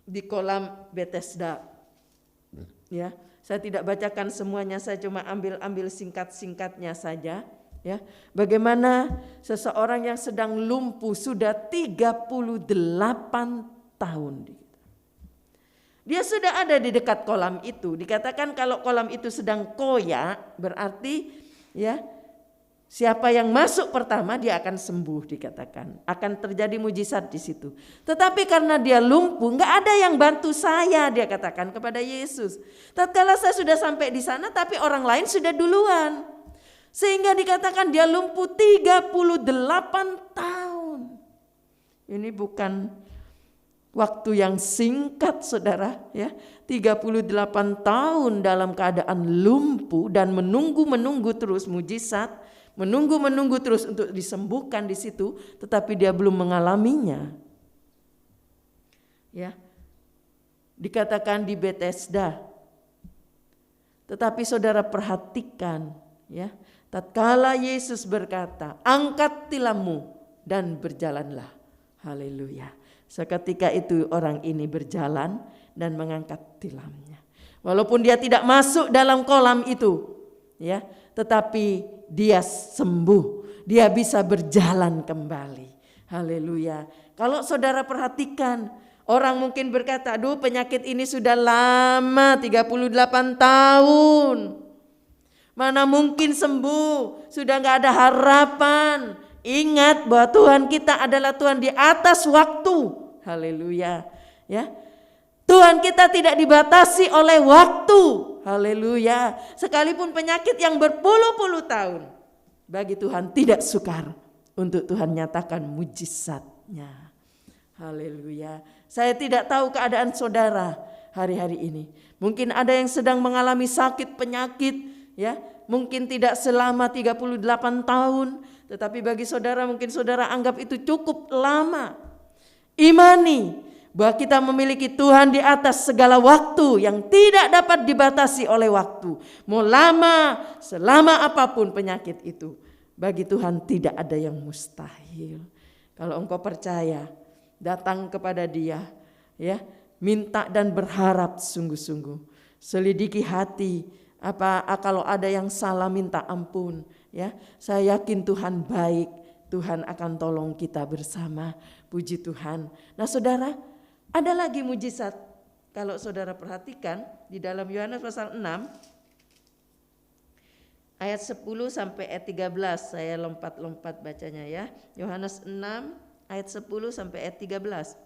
di kolam Bethesda. Ya, saya tidak bacakan semuanya, saya cuma ambil singkat-singkatnya saja. Ya, bagaimana seseorang yang sedang lumpuh sudah 38 tahun. Dia sudah ada di dekat kolam itu. Dikatakan kalau kolam itu sedang koyak, berarti ya siapa yang masuk pertama dia akan sembuh, dikatakan. Akan terjadi mujizat di situ. Tetapi karena dia lumpuh, enggak ada yang bantu saya, dia katakan kepada Yesus. Tatkala saya sudah sampai di sana tapi orang lain sudah duluan. Sehingga dikatakan dia lumpuh 38 tahun. Ini bukan waktu yang singkat saudara ya. 38 tahun dalam keadaan lumpuh dan menunggu terus mujizat. Menunggu terus untuk disembuhkan di situ. Tetapi dia belum mengalaminya. Ya, dikatakan di Bethesda. Tetapi saudara perhatikan ya. Tatkala Yesus berkata, "Angkat tilammu dan berjalanlah." Haleluya. Seketika itu orang ini berjalan dan mengangkat tilamnya. Walaupun dia tidak masuk dalam kolam itu, ya, tetapi dia sembuh. Dia bisa berjalan kembali. Haleluya. Kalau saudara perhatikan, orang mungkin berkata, "Aduh, penyakit ini sudah lama, 38 tahun. Mana mungkin sembuh, sudah gak ada harapan." Ingat bahwa Tuhan kita adalah Tuhan di atas waktu. Haleluya. Ya. Tuhan kita tidak dibatasi oleh waktu. Haleluya. Sekalipun penyakit yang berpuluh-puluh tahun, bagi Tuhan tidak sukar untuk Tuhan nyatakan mujizatnya. Haleluya. Saya tidak tahu keadaan saudara hari-hari ini. Mungkin ada yang sedang mengalami sakit penyakit, ya, mungkin tidak selama 38 tahun, tetapi bagi saudara mungkin saudara anggap itu cukup lama. Imani bahwa kita memiliki Tuhan di atas segala waktu yang tidak dapat dibatasi oleh waktu. Mau lama, selama apapun penyakit itu, bagi Tuhan tidak ada yang mustahil. Kalau engkau percaya, datang kepada Dia, ya, minta dan berharap sungguh-sungguh. Selidiki hati. Kalau ada yang salah minta ampun, ya. Saya yakin Tuhan baik, Tuhan akan tolong kita bersama. Puji Tuhan. Nah, saudara, ada lagi mujizat. Kalau saudara perhatikan di dalam Yohanes pasal 6 ayat 10 sampai ayat 13, saya lompat-lompat bacanya ya. Yohanes 6 ayat 10 sampai ayat 13.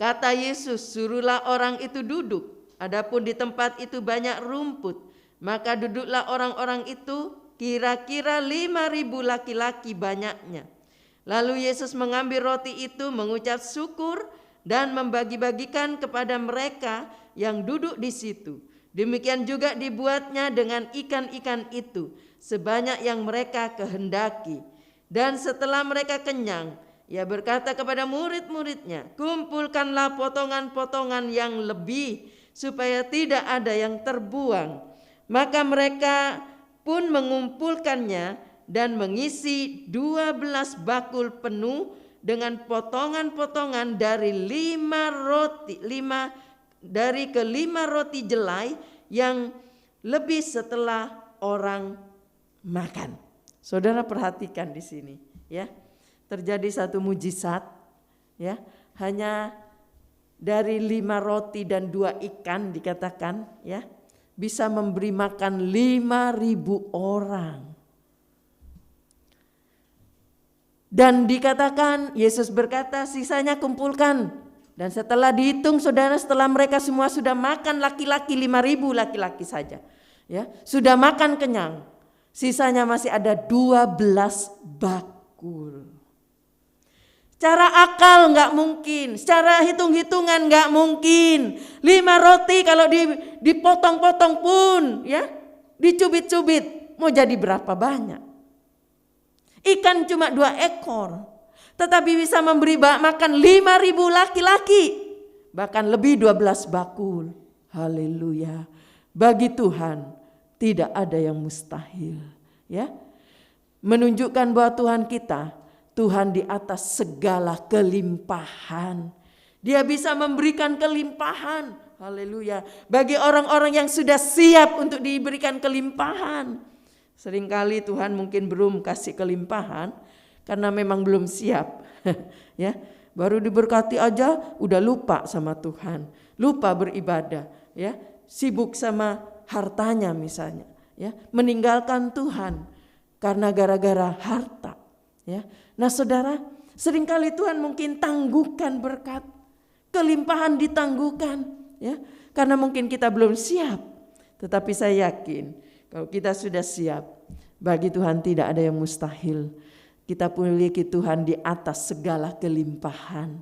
Kata Yesus, suruhlah orang itu duduk. Adapun di tempat itu banyak rumput, maka duduklah orang-orang itu, kira-kira 5.000 laki-laki banyaknya. Lalu Yesus mengambil roti itu, mengucap syukur dan membagi-bagikan kepada mereka yang duduk di situ. Demikian juga dibuatnya dengan ikan-ikan itu, sebanyak yang mereka kehendaki. Dan setelah mereka kenyang, Ia berkata kepada murid-muridnya, kumpulkanlah potongan-potongan yang lebih, supaya tidak ada yang terbuang. Maka mereka pun mengumpulkannya dan mengisi 12 bakul penuh dengan potongan-potongan dari 5 roti jelai yang lebih setelah orang makan. Saudara perhatikan di sini, ya. Terjadi satu mujizat, ya. Hanya dari 5 roti dan 2 ikan dikatakan, ya, bisa memberi makan 5.000 orang. Dan dikatakan Yesus berkata, sisanya kumpulkan. Dan setelah dihitung, saudara, setelah mereka semua sudah makan, laki-laki 5.000 laki-laki saja, ya, sudah makan kenyang, sisanya masih ada 12 bakul. Secara akal nggak mungkin, secara hitung-hitungan nggak mungkin. 5 roti kalau dipotong-potong pun, ya, dicubit-cubit, mau jadi berapa banyak? Ikan cuma 2 ekor, tetapi bisa memberi makan 5.000 laki-laki, bahkan lebih 12 bakul. Haleluya. Bagi Tuhan tidak ada yang mustahil, ya. Menunjukkan bahwa Tuhan kita, Tuhan di atas segala kelimpahan. Dia bisa memberikan kelimpahan. Haleluya. Bagi orang-orang yang sudah siap untuk diberikan kelimpahan. Seringkali Tuhan mungkin belum kasih kelimpahan karena memang belum siap. Ya, baru diberkati aja udah lupa sama Tuhan, lupa beribadah, ya, sibuk sama hartanya misalnya, ya, meninggalkan Tuhan karena gara-gara harta, ya. Nah, saudara, seringkali Tuhan mungkin tangguhkan berkat, kelimpahan ditangguhkan, ya, karena mungkin kita belum siap. Tetapi saya yakin kalau kita sudah siap, bagi Tuhan tidak ada yang mustahil. Kita memiliki Tuhan di atas segala kelimpahan.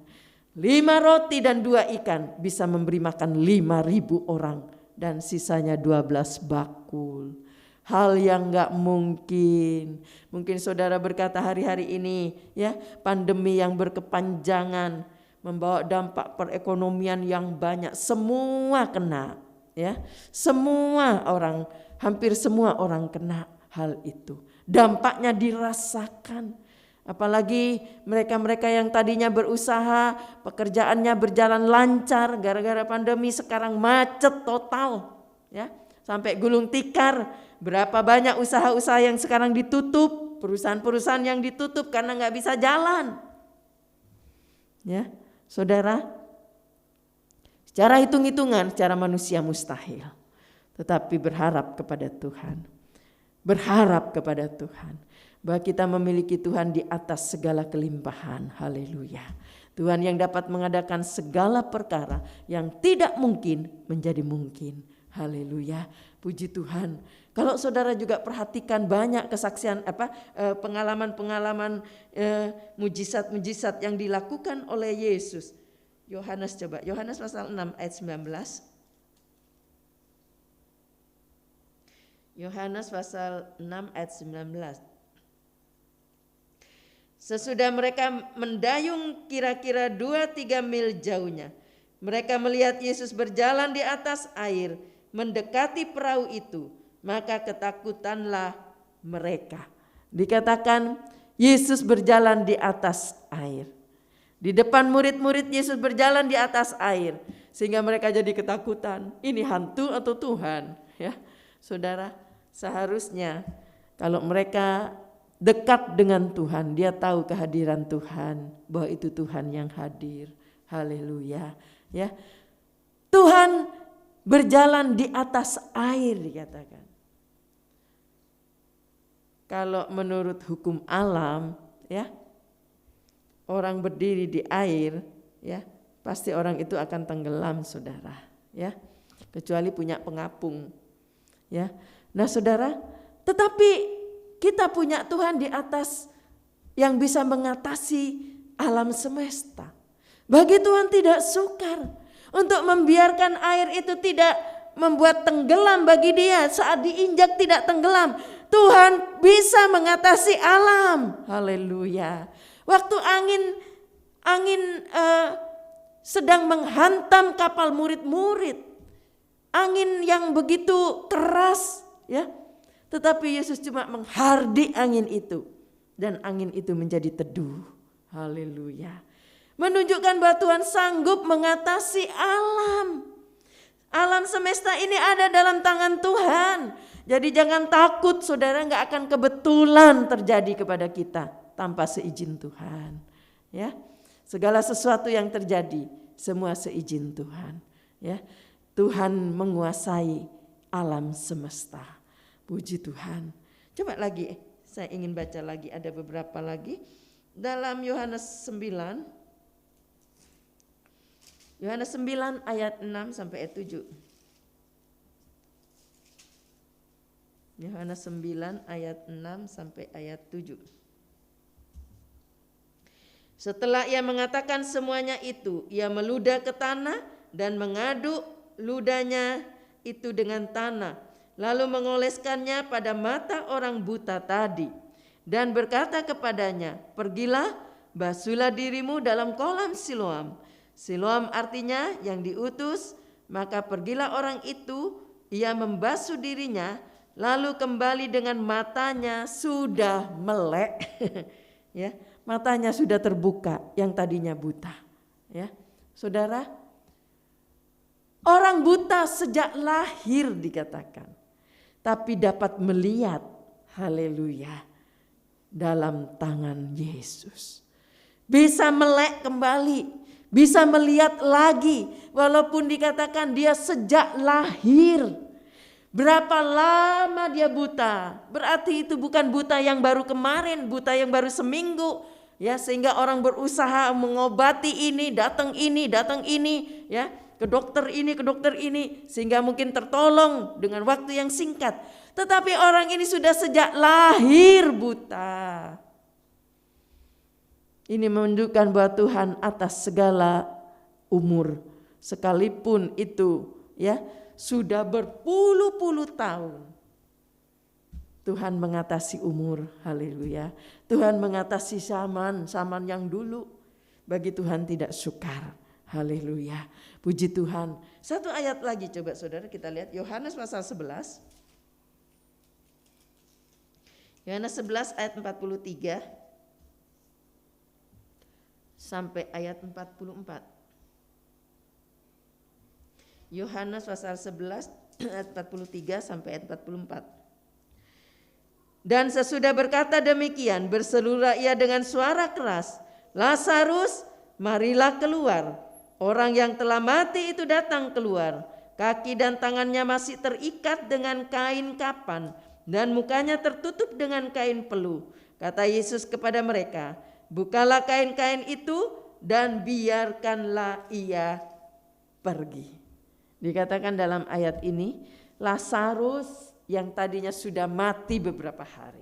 5 roti dan 2 ikan bisa memberi makan 5.000 orang dan sisanya 12 bakul. Hal yang gak mungkin. Mungkin saudara berkata hari-hari ini, ya, pandemi yang berkepanjangan membawa dampak perekonomian yang banyak, semua kena, ya. Semua orang, hampir semua orang kena hal itu. Dampaknya dirasakan. Apalagi mereka-mereka yang tadinya berusaha, pekerjaannya berjalan lancar, gara-gara pandemi sekarang macet total, ya, sampai gulung tikar. Berapa banyak usaha-usaha yang sekarang ditutup, perusahaan-perusahaan yang ditutup karena nggak bisa jalan. Ya, saudara, secara hitung-hitungan, secara manusia mustahil. Tetapi berharap kepada Tuhan. Berharap kepada Tuhan. Bahwa kita memiliki Tuhan di atas segala kelimpahan. Haleluya. Tuhan yang dapat mengadakan segala perkara yang tidak mungkin menjadi mungkin. Haleluya. Puji Tuhan. Kalau saudara juga perhatikan banyak kesaksian pengalaman-pengalaman mujizat-mujizat yang dilakukan oleh Yesus. Yohanes coba, Yohanes pasal 6 ayat 19. Yohanes pasal 6 ayat 19. Sesudah mereka mendayung kira-kira 2-3 mil jauhnya, mereka melihat Yesus berjalan di atas air, mendekati perahu itu. Maka ketakutanlah mereka. Dikatakan Yesus berjalan di atas air. Di depan murid-murid Yesus berjalan di atas air. Sehingga mereka jadi ketakutan. Ini hantu atau Tuhan? Ya, saudara, seharusnya kalau mereka dekat dengan Tuhan, dia tahu kehadiran Tuhan, bahwa itu Tuhan yang hadir. Haleluya. Ya, Tuhan berjalan di atas air dikatakan. Kalau menurut hukum alam, ya, orang berdiri di air, ya, pasti orang itu akan tenggelam, saudara, ya. Kecuali punya pengapung, ya. Nah, saudara, tetapi kita punya Tuhan di atas yang bisa mengatasi alam semesta. Bagi Tuhan tidak sukar untuk membiarkan air itu tidak membuat tenggelam bagi Dia. Saat diinjak tidak tenggelam. Tuhan bisa mengatasi alam. Haleluya. Waktu angin sedang menghantam kapal murid-murid, angin yang begitu keras, ya. Tetapi Yesus cuma menghardik angin itu dan angin itu menjadi teduh. Haleluya. Menunjukkan bahwa Tuhan sanggup mengatasi alam. Alam semesta ini ada dalam tangan Tuhan. Jadi jangan takut, saudara, nggak akan kebetulan terjadi kepada kita tanpa seizin Tuhan. Ya, segala sesuatu yang terjadi semua seizin Tuhan. Ya, Tuhan menguasai alam semesta. Puji Tuhan. Coba lagi, saya ingin baca lagi, ada beberapa lagi dalam Yohanes 9. Yohanes 9 ayat 6 sampai ayat 7. Yohanes 9 ayat 6 sampai ayat 7. Setelah ia mengatakan semuanya itu, ia meludah ke tanah dan mengaduk ludahnya itu dengan tanah, lalu mengoleskannya pada mata orang buta tadi dan berkata kepadanya, "Pergilah, basuhlah dirimu dalam kolam Siloam." Siloam artinya yang diutus. Maka pergilah orang itu, ia membasuh dirinya, lalu kembali dengan matanya sudah melek. Ya, matanya sudah terbuka yang tadinya buta. Ya, saudara, orang buta sejak lahir dikatakan, tapi dapat melihat, haleluya, dalam tangan Yesus. Bisa melek kembali. Bisa melihat lagi, walaupun dikatakan dia sejak lahir. Berapa lama dia buta? Berarti itu bukan buta yang baru kemarin, buta yang baru seminggu. Ya, sehingga orang berusaha mengobati ini, datang ini, ya, ke dokter ini, sehingga mungkin tertolong dengan waktu yang singkat. Tetapi orang ini sudah sejak lahir buta. Ini menunjukkan bahwa Tuhan atas segala umur, sekalipun itu, ya, sudah berpuluh-puluh tahun. Tuhan mengatasi umur, haleluya. Tuhan mengatasi zaman yang dulu. Bagi Tuhan tidak sukar, haleluya. Puji Tuhan. Satu ayat lagi coba saudara kita lihat, Yohanes pasal 11. Yohanes 11 ayat 43. Sampai ayat 44. Yohanes pasal 11 ayat 43 sampai ayat 44. Dan sesudah berkata demikian, berserulah ia dengan suara keras, "Lazarus, marilah keluar." Orang yang telah mati itu datang keluar. Kaki dan tangannya masih terikat dengan kain kapan dan mukanya tertutup dengan kain pelu. Kata Yesus kepada mereka, "Bukalah kain-kain itu dan biarkanlah ia pergi." Dikatakan dalam ayat ini, Lazarus yang tadinya sudah mati beberapa hari,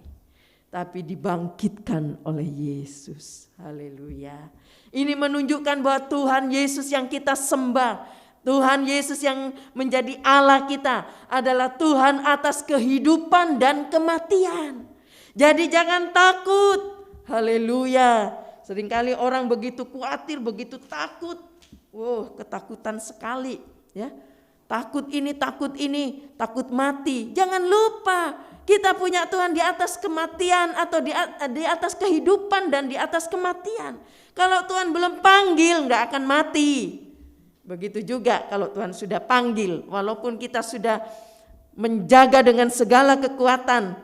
tapi dibangkitkan oleh Yesus. Haleluya. Ini menunjukkan bahwa Tuhan Yesus yang kita sembah, Tuhan Yesus yang menjadi Allah kita adalah Tuhan atas kehidupan dan kematian. Jadi jangan takut. Haleluya. Seringkali orang begitu khawatir, begitu takut. Ketakutan sekali, ya. Takut ini, takut mati. Jangan lupa, kita punya Tuhan di atas kematian atau di atas kehidupan dan di atas kematian. Kalau Tuhan belum panggil, enggak akan mati. Begitu juga kalau Tuhan sudah panggil, walaupun kita sudah menjaga dengan segala kekuatan.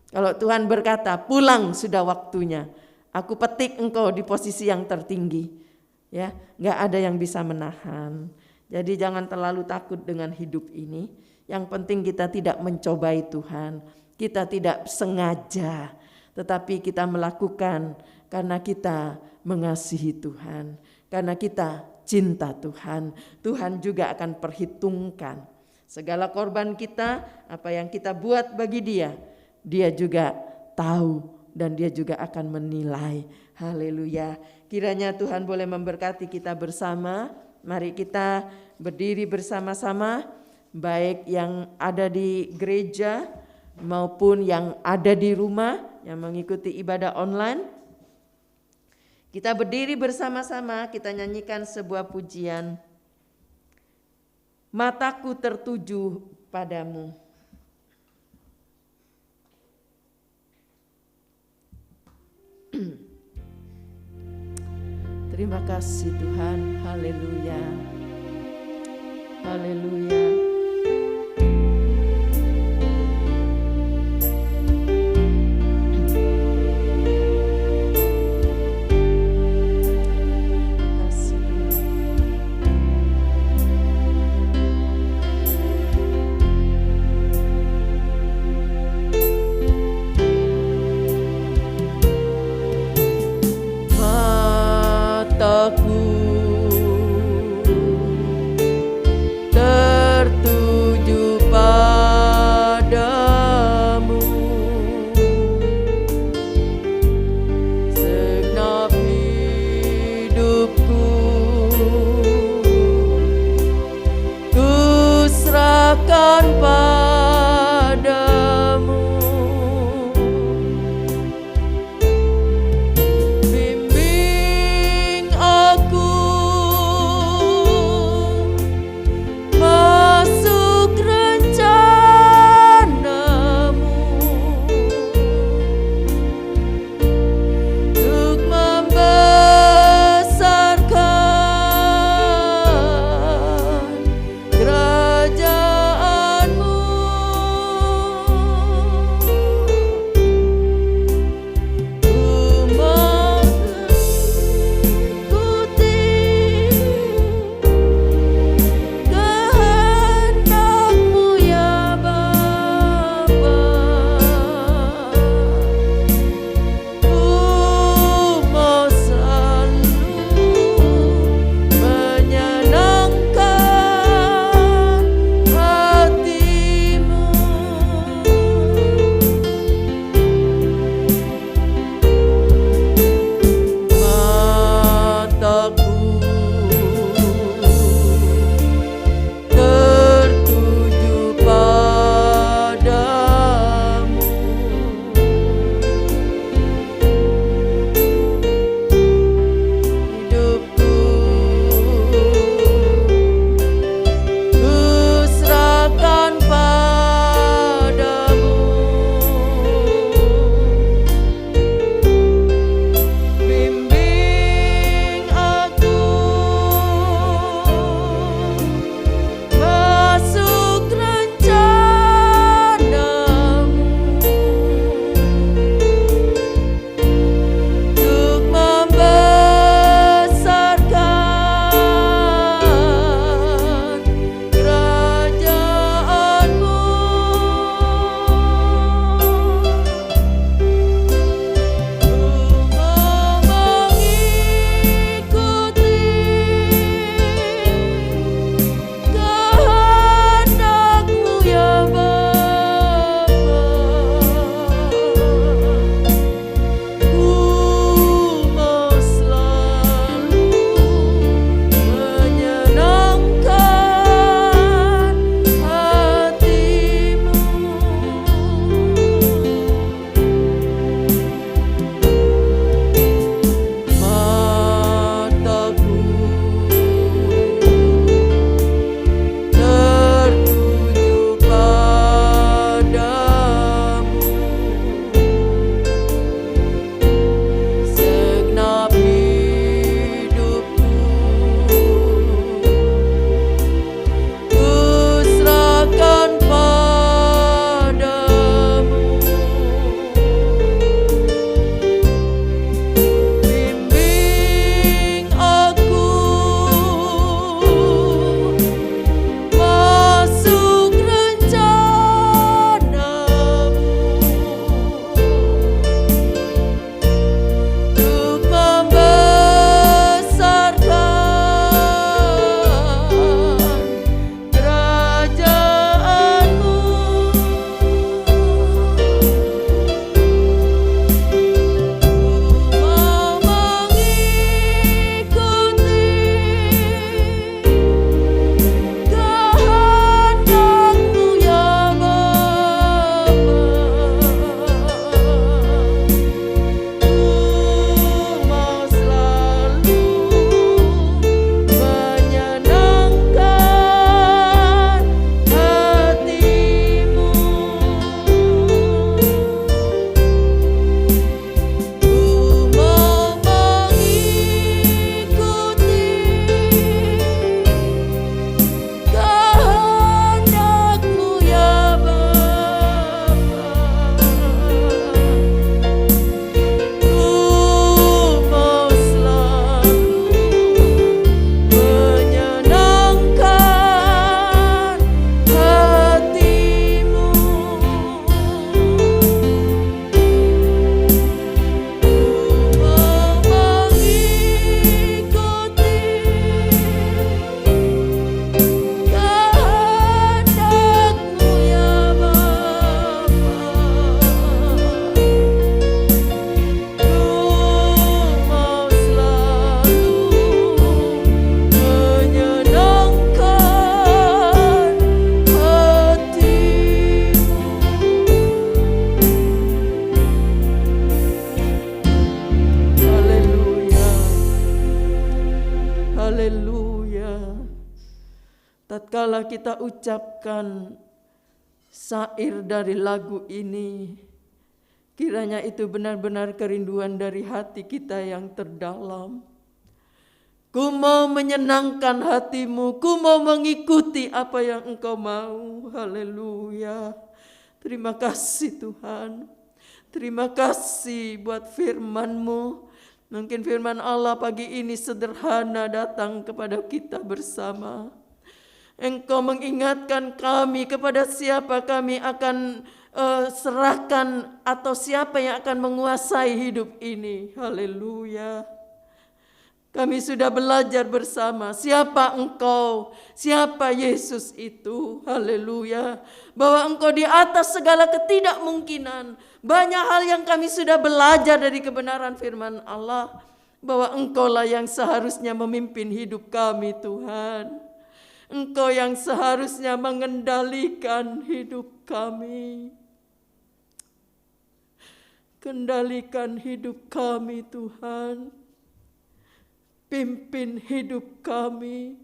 Kalau Tuhan berkata, "Pulang, sudah waktunya. Aku petik engkau di posisi yang tertinggi." Ya, enggak ada yang bisa menahan. Jadi jangan terlalu takut dengan hidup ini. Yang penting kita tidak mencobai Tuhan. Kita tidak sengaja, tetapi kita melakukan karena kita mengasihi Tuhan. Karena kita cinta Tuhan. Tuhan juga akan perhitungkan segala korban kita, apa yang kita buat bagi Dia. Dia juga tahu dan Dia juga akan menilai. Haleluya. Kiranya Tuhan boleh memberkati kita bersama. Mari kita berdiri bersama-sama, baik yang ada di gereja maupun yang ada di rumah yang mengikuti ibadah online. Kita berdiri bersama-sama, kita nyanyikan sebuah pujian. Mataku tertuju padamu. Terima kasih Tuhan, haleluya, haleluya. Mataku tatkala kita ucapkan syair dari lagu ini, kiranya itu benar-benar kerinduan dari hati kita yang terdalam. Ku mau menyenangkan hatimu, ku mau mengikuti apa yang engkau mau. Haleluya. Terima kasih Tuhan. Terima kasih buat firman-Mu. Mungkin firman Allah pagi ini sederhana datang kepada kita bersama. Engkau mengingatkan kami kepada siapa kami akan serahkan atau siapa yang akan menguasai hidup ini. Haleluya. Kami sudah belajar bersama siapa Engkau, siapa Yesus itu. Haleluya. Bahwa Engkau di atas segala ketidakmungkinan. Banyak hal yang kami sudah belajar dari kebenaran firman Allah. Bahwa Engkaulah yang seharusnya memimpin hidup kami Tuhan. Engkau yang seharusnya mengendalikan hidup kami. Kendalikan hidup kami Tuhan. Pimpin hidup kami,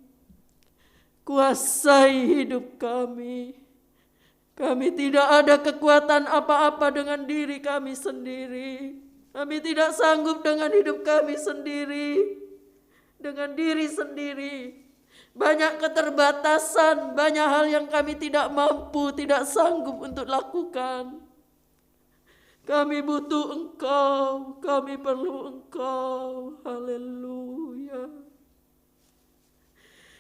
kuasai hidup kami. Kami tidak ada kekuatan apa-apa dengan diri kami sendiri. Kami tidak sanggup dengan hidup kami sendiri, dengan diri sendiri. Banyak keterbatasan, banyak hal yang kami tidak mampu, tidak sanggup untuk lakukan. Kami butuh Engkau, kami perlu Engkau. Haleluya.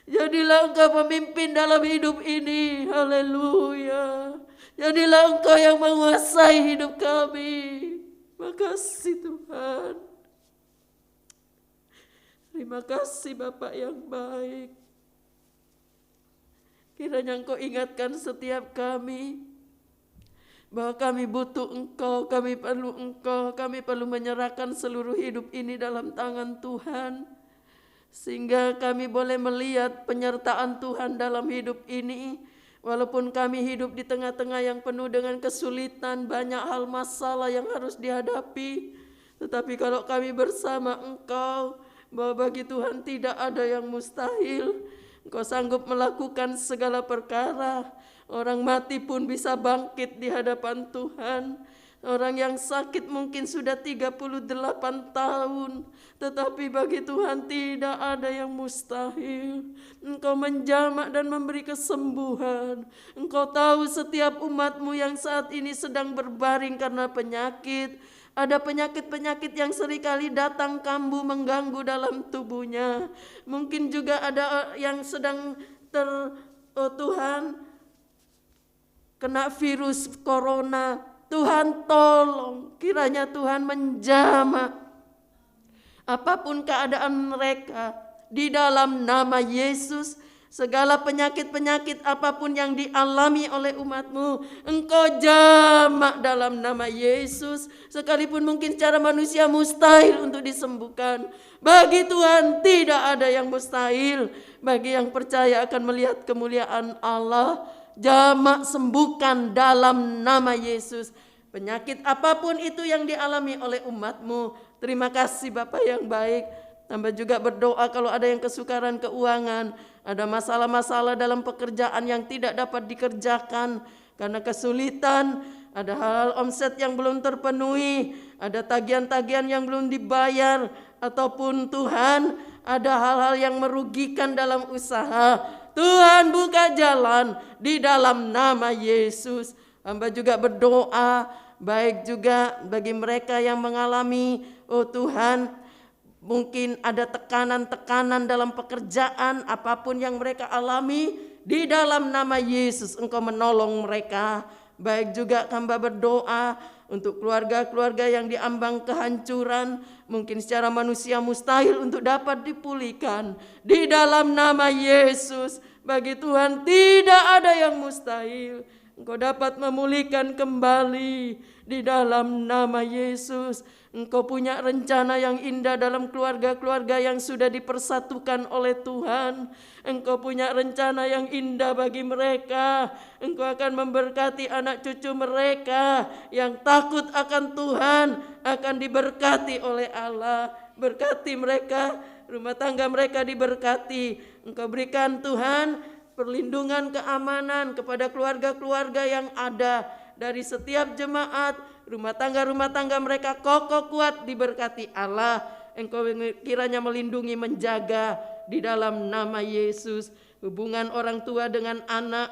Jadilah Engkau pemimpin dalam hidup ini. Haleluya. Jadilah Engkau yang menguasai hidup kami. Makasih Tuhan. Terima kasih Bapak yang baik. Kiranya Engkau ingatkan setiap kami bahwa kami butuh Engkau, kami perlu Engkau, kami perlu menyerahkan seluruh hidup ini dalam tangan Tuhan. Sehingga kami boleh melihat penyertaan Tuhan dalam hidup ini. Walaupun kami hidup di tengah-tengah yang penuh dengan kesulitan, banyak hal masalah yang harus dihadapi. Tetapi kalau kami bersama Engkau, bahwa bagi Tuhan tidak ada yang mustahil. Engkau sanggup melakukan segala perkara. Orang mati pun bisa bangkit di hadapan Tuhan. Orang yang sakit mungkin sudah 38 tahun. Tetapi bagi Tuhan tidak ada yang mustahil. Engkau menjamak dan memberi kesembuhan. Engkau tahu setiap umat-Mu yang saat ini sedang berbaring karena penyakit. Ada penyakit-penyakit yang seringkali datang kambuh mengganggu dalam tubuhnya. Mungkin juga ada yang sedang Tuhan kena virus corona. Tuhan tolong, kiranya Tuhan menjamah apapun keadaan mereka di dalam nama Yesus. Segala penyakit-penyakit apapun yang dialami oleh umat-Mu, Engkau jamak dalam nama Yesus. Sekalipun mungkin secara manusia mustahil untuk disembuhkan, bagi Tuhan tidak ada yang mustahil. Bagi yang percaya akan melihat kemuliaan Allah, jamak sembuhkan dalam nama Yesus. Penyakit apapun itu yang dialami oleh umat-Mu. Terima kasih Bapak yang baik. Tambah juga berdoa kalau ada yang kesukaran keuangan, ada masalah-masalah dalam pekerjaan yang tidak dapat dikerjakan karena kesulitan, ada hal omset yang belum terpenuhi, ada tagihan-tagihan yang belum dibayar, ataupun Tuhan ada hal-hal yang merugikan dalam usaha. Tuhan buka jalan di dalam nama Yesus. Hamba juga berdoa baik juga bagi mereka yang mengalami, oh Tuhan, mungkin ada tekanan-tekanan dalam pekerjaan, apapun yang mereka alami, di dalam nama Yesus Engkau menolong mereka. Baik juga hamba berdoa untuk keluarga-keluarga yang diambang kehancuran, mungkin secara manusia mustahil untuk dapat dipulihkan. Di dalam nama Yesus, bagi Tuhan tidak ada yang mustahil. Engkau dapat memulihkan kembali di dalam nama Yesus. Engkau punya rencana yang indah dalam keluarga-keluarga yang sudah dipersatukan oleh Tuhan. Engkau punya rencana yang indah bagi mereka. Engkau akan memberkati anak cucu mereka yang takut akan Tuhan, akan diberkati oleh Allah. Berkati mereka, rumah tangga mereka diberkati. Engkau berikan Tuhan perlindungan keamanan kepada keluarga-keluarga yang ada dari setiap jemaat, rumah tangga mereka kokoh kuat diberkati Allah. Engkau kiranya melindungi, menjaga di dalam nama Yesus. Hubungan orang tua dengan anak,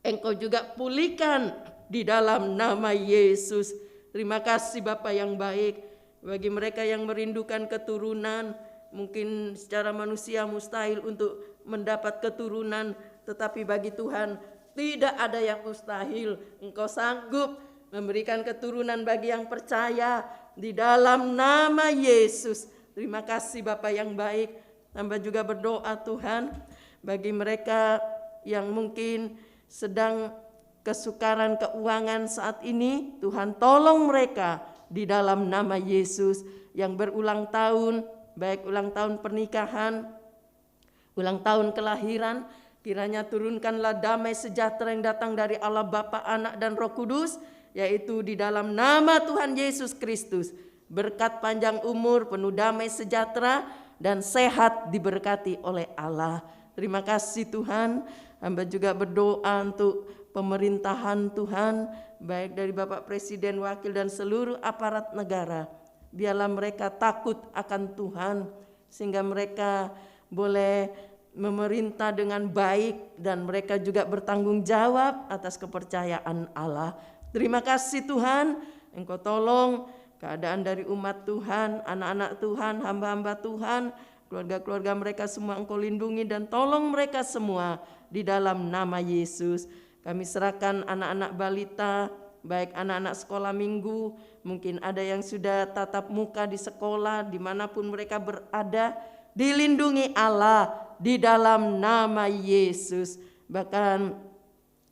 Engkau juga pulihkan di dalam nama Yesus. Terima kasih Bapa yang baik. Bagi mereka yang merindukan keturunan, mungkin secara manusia mustahil untuk mendapat keturunan, tetapi bagi Tuhan tidak ada yang mustahil. Engkau sanggup memberikan keturunan bagi yang percaya di dalam nama Yesus. Terima kasih Bapa yang baik. Hamba juga berdoa Tuhan bagi mereka yang mungkin sedang kesukaran keuangan saat ini, Tuhan tolong mereka di dalam nama Yesus. Yang berulang tahun, baik ulang tahun pernikahan, ulang tahun kelahiran, kiranya turunkanlah damai sejahtera yang datang dari Allah Bapa, Anak dan Roh Kudus, yaitu di dalam nama Tuhan Yesus Kristus. Berkat panjang umur, penuh damai sejahtera dan sehat diberkati oleh Allah. Terima kasih Tuhan. Hamba juga berdoa untuk pemerintahan Tuhan, baik dari Bapak Presiden, Wakil dan seluruh aparat negara. Biarlah mereka takut akan Tuhan, sehingga mereka boleh memerintah dengan baik dan mereka juga bertanggung jawab atas kepercayaan Allah. Terima kasih Tuhan, Engkau tolong keadaan dari umat Tuhan, anak-anak Tuhan, hamba-hamba Tuhan, keluarga-keluarga mereka semua Engkau lindungi dan tolong mereka semua di dalam nama Yesus. Kami serahkan anak-anak balita, baik anak-anak sekolah minggu, mungkin ada yang sudah tatap muka di sekolah, dimanapun mereka berada, dilindungi Allah di dalam nama Yesus. Bahkan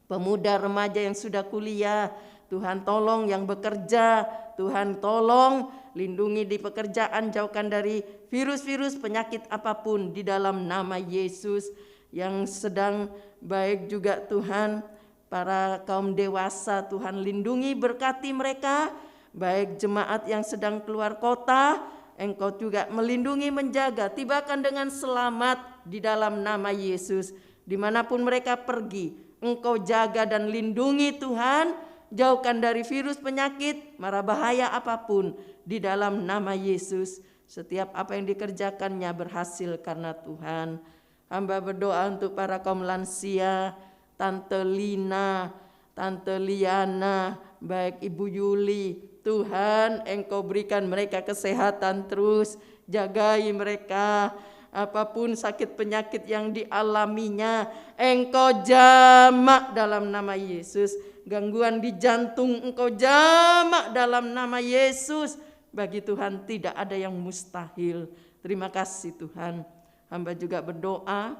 pemuda remaja yang sudah kuliah, Tuhan tolong yang bekerja, Tuhan tolong lindungi di pekerjaan, jauhkan dari virus-virus penyakit apapun di dalam nama Yesus. Yang sedang baik juga Tuhan, para kaum dewasa Tuhan lindungi, berkati mereka, baik jemaat yang sedang keluar kota, Engkau juga melindungi, menjaga, tibakan dengan selamat di dalam nama Yesus. Dimanapun mereka pergi, Engkau jaga dan lindungi Tuhan, jauhkan dari virus penyakit, mara bahaya apapun di dalam nama Yesus. Setiap apa yang dikerjakannya berhasil karena Tuhan. Hamba berdoa untuk para kaum lansia, Tante Lina, Tante Liana, baik Ibu Yuli. Tuhan, Engkau berikan mereka kesehatan terus, jagai mereka. Apapun sakit penyakit yang dialaminya, Engkau jamak dalam nama Yesus. Gangguan di jantung Engkau jamak dalam nama Yesus. Bagi Tuhan tidak ada yang mustahil. Terima kasih Tuhan. Hamba juga berdoa,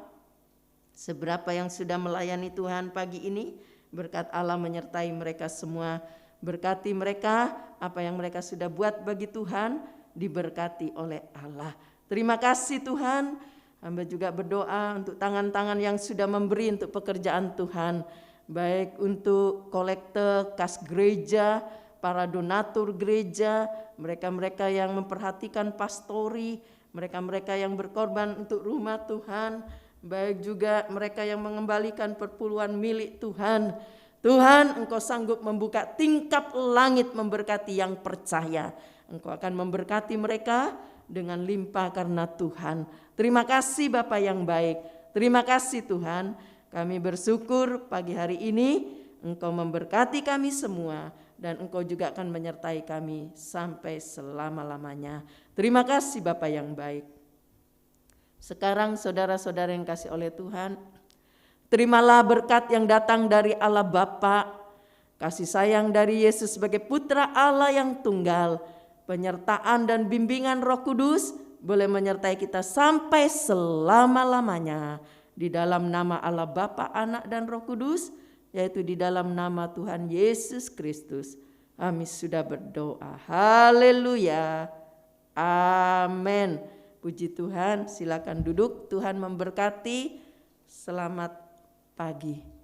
seberapa yang sudah melayani Tuhan pagi ini, berkat Allah menyertai mereka semua. Berkati mereka, apa yang mereka sudah buat bagi Tuhan, diberkati oleh Allah. Terima kasih Tuhan. Hamba juga berdoa untuk tangan-tangan yang sudah memberi untuk pekerjaan Tuhan, baik untuk kolekte kas gereja, para donatur gereja, mereka-mereka yang memperhatikan pastori, mereka-mereka yang berkorban untuk rumah Tuhan, baik juga mereka yang mengembalikan perpuluhan milik Tuhan. Tuhan, Engkau sanggup membuka tingkap langit memberkati yang percaya. Engkau akan memberkati mereka dengan limpah karena Tuhan. Terima kasih Bapa yang baik. Terima kasih Tuhan. Kami bersyukur pagi hari ini Engkau memberkati kami semua dan Engkau juga akan menyertai kami sampai selama-lamanya. Terima kasih Bapa yang baik. Sekarang saudara-saudara yang kasih oleh Tuhan, terimalah berkat yang datang dari Allah Bapa, kasih sayang dari Yesus sebagai Putra Allah yang tunggal, penyertaan dan bimbingan Roh Kudus boleh menyertai kita sampai selama-lamanya. Di dalam nama Allah Bapa, Anak dan Roh Kudus, yaitu di dalam nama Tuhan Yesus Kristus. Kami sudah berdoa. Haleluya. Amin. Puji Tuhan, silakan duduk. Tuhan memberkati. Selamat pagi.